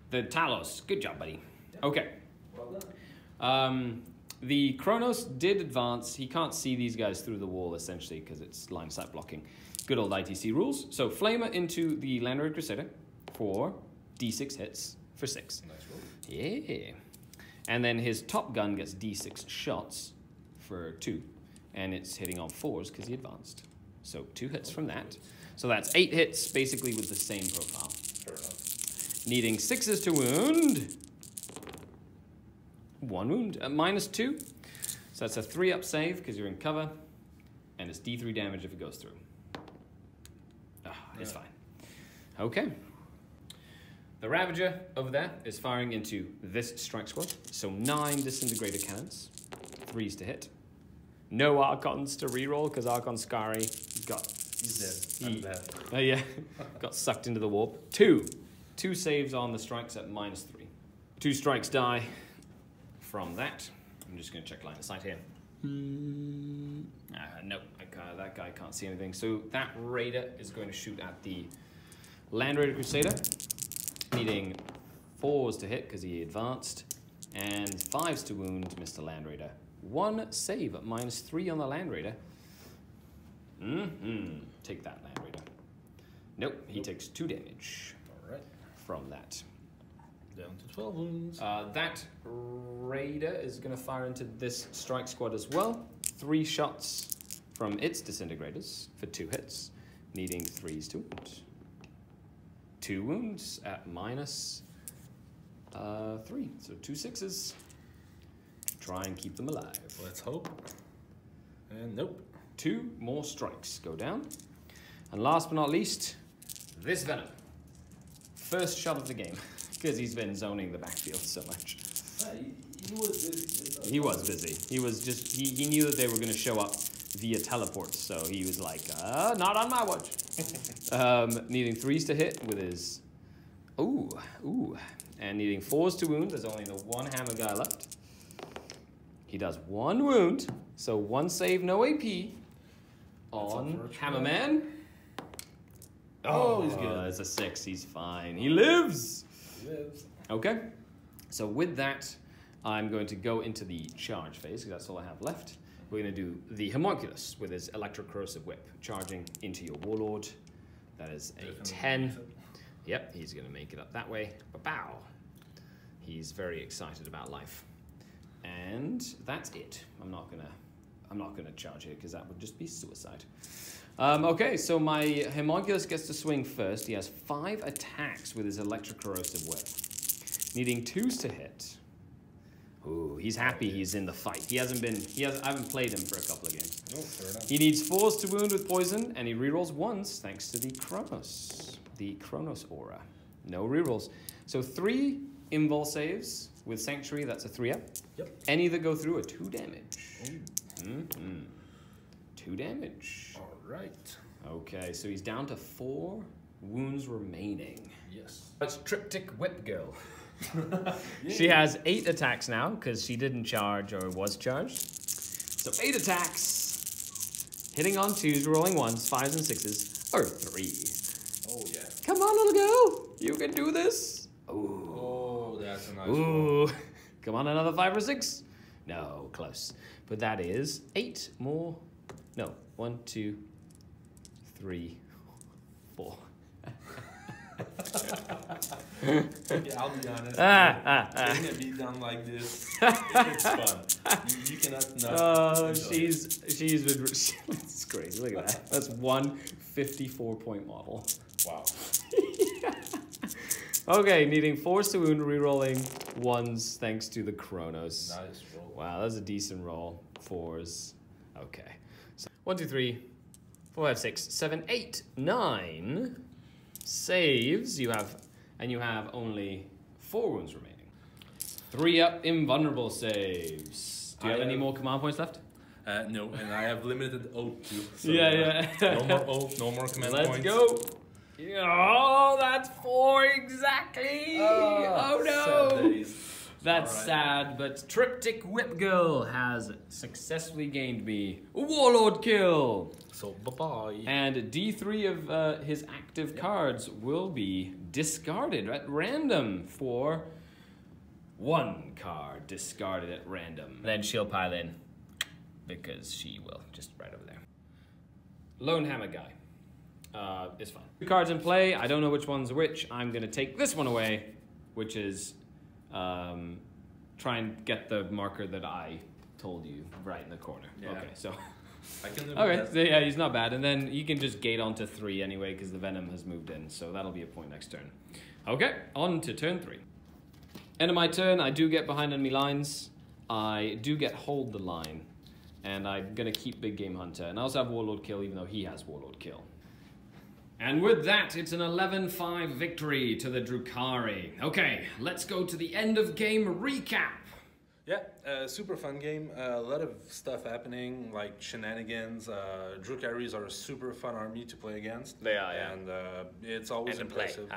the Talos. Good job, buddy. Okay. The Kronos did advance. He can't see these guys through the wall, essentially, because it's line of sight blocking. Good old ITC rules. So Flamer into the Land Road Crusader for D6 hits for 6. Nice roll. Yeah. And then his top gun gets D6 shots for 2. And it's hitting on 4s because he advanced. So 2 hits from that. So that's 8 hits, basically with the same profile. Fair enough. Needing 6s to wound. 1 wound at -2. So that's a 3-up save because you're in cover. And it's D3 damage if it goes through. It's fine. Okay. The Ravager over there is firing into this strike squad. So 9 disintegrator cannons. 3s to hit. No Archons to reroll because Archon Skari got... He's dead. I'm dead. Yeah. Got sucked into the warp. 2 saves on the strikes at -3. 2 strikes die from that. I'm just going to check line of sight here. No, that guy can't see anything. So that Raider is going to shoot at the Land Raider Crusader, needing 4s to hit because he advanced, and 5s to wound Mr. Land Raider. 1 save at -3 on the Land Raider. Take that, Land Raider. Nope, he takes 2 damage. All right. From that. Down to 12 wounds. That Raider is going to fire into this strike squad as well. 3 shots from its disintegrators for 2 hits, needing 3s to wound. 2 wounds at -3, so 2 6s. Try and keep them alive. Let's hope. And nope. 2 more strikes go down. And last but not least, this Venom. First shot of the game, because he's been zoning the backfield so much. He was busy. He was busy. He was just, he knew that they were going to show up via teleports, so he was like, not on my watch. Needing 3s to hit with his, and needing 4s to wound. There's only the 1 hammer guy left. He does 1 wound, so 1 save, no AP on Hammerman. Oh, he's good. It's a 6, he's fine. He lives! He lives. Okay, so with that, I'm going to go into the charge phase, because that's all I have left. We're going to do the Homunculus with his Electro-Corrosive Whip, charging into your Warlord. That is a 10. Yep, he's going to make it up that way. Ba-bow. He's very excited about life. And that's it. I'm not gonna charge here, because that would just be suicide. Okay, so my Homunculus gets to swing first. He has 5 attacks with his Electro-Corrosive Whip, needing 2s to hit. Ooh, he's happy he's in the fight. I haven't played him for a couple of games. Oh, fair enough. He needs 4s to wound with poison, and he rerolls 1s thanks to the Chronos aura. No rerolls. So 3 invul saves with Sanctuary, that's a 3-up. Yep. Any that go through are 2 damage. 2 damage. All right. Okay, so he's down to 4 wounds remaining. Yes. That's Triptych Whip Girl. She has 8 attacks now, because she didn't charge or was charged. So 8 attacks. Hitting on 2s, rolling 1s, 5s and 6s, or 3s. Oh, yeah. Come on, little girl. You can do this. Ooh. Oh, that's a nice Ooh. Come on, another 5 or 6. No, close. But that is 8 more. No, 1, 2, 3, 4. Yeah, I'll be honest. Getting a beat down like this, it's fun. You cannot not. Oh, she's been. That's crazy. Look at that. That's 1 54-point model. Wow. Okay, needing 4s to wound, rerolling 1s thanks to the Chronos. Nice roll. Wow, that's a decent roll. 4s. Okay. So 1, 2, 3, 4, 5, 6, 7, 8, 9 saves. You have only 4 wounds remaining. 3-up invulnerable saves. Do you have any more command points left? No, and I have limited oath too. So, Yeah. no more oath, no more command points. Let's go. Oh, that's 4 exactly. Oh no. Sad days. That's All right. sad, but Triptych Whip Girl has successfully gained me a Warlord kill. So, bye-bye. And D3 of his active cards will be discarded at random for 1 card discarded at random. Then she'll pile in, because she will, just right over there. Lone Hammer guy. It's fine. 2 cards in play. I don't know which one's which. I'm going to take this one away, which is try and get the marker that I told you right in the corner. Yeah. Okay, so... I can do Okay, that. so yeah, he's not bad. And then you can just gate onto 3 anyway, because the Venom has moved in. So that'll be a point next turn. Okay, on to turn 3. End of my turn, I do get behind enemy lines. I do get hold the line. And I'm going to keep Big Game Hunter. And I also have Warlord Kill, even though he has Warlord Kill. And with that, it's an 11-5 victory to the Drukhari. Okay, let's go to the end of game recap. Yeah, super fun game. A lot of stuff happening, like shenanigans. Drukharis are a super fun army to play against. They are, yeah. And it's always And to play. impressive.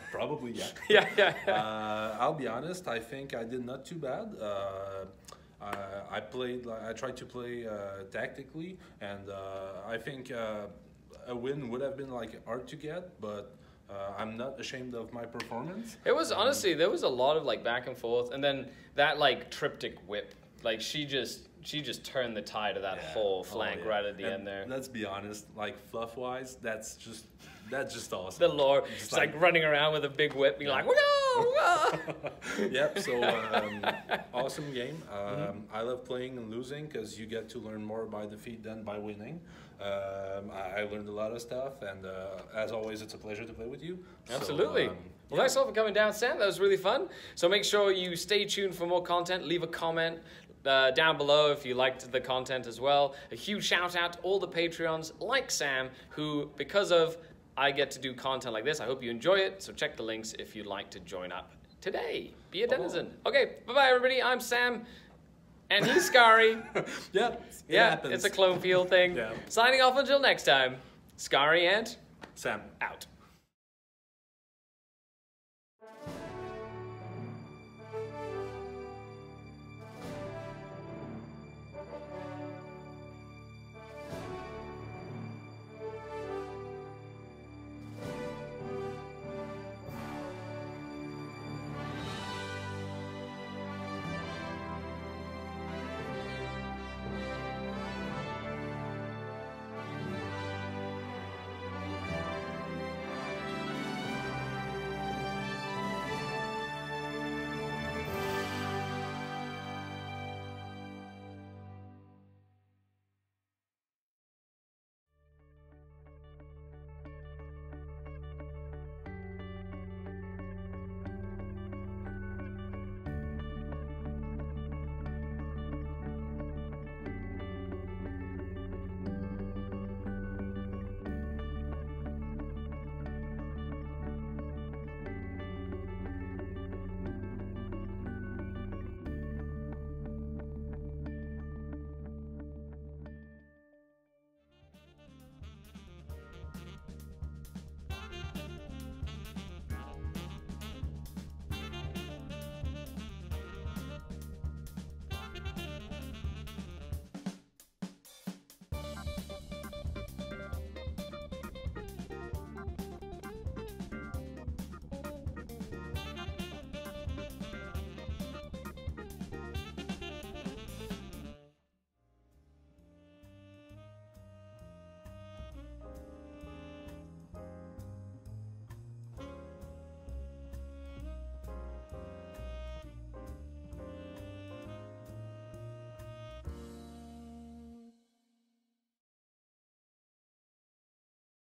Probably, Yeah, yeah. yeah. I'll be honest. I think I did not too bad. I tried to play tactically, and I think a win would have been like hard to get, but I'm not ashamed of my performance. It was honestly, there was a lot of like back and forth, and then that like triptych whip, like she just turned the tide of that whole flank right at the end there. Let's be honest, like fluff wise, that's just awesome. The lore, just like running around with a big whip, being like, whoa! Yep. So awesome game. I love playing and losing because you get to learn more by defeat than by winning. I learned a lot of stuff, and as always, it's a pleasure to play with you. Absolutely. So, Well, thanks all for coming down, Sam. That was really fun. So make sure you stay tuned for more content. Leave a comment down below if you liked the content as well. A huge shout out to all the Patreons like Sam, who, because of I get to do content like this, I hope you enjoy it. So check the links if you'd like to join up today. Be a denizen. Okay, bye-bye, everybody. I'm Sam. And he's Skari. yeah, Yeah, it's a clone field thing. Yeah. Signing off until next time. Skari and Sam out.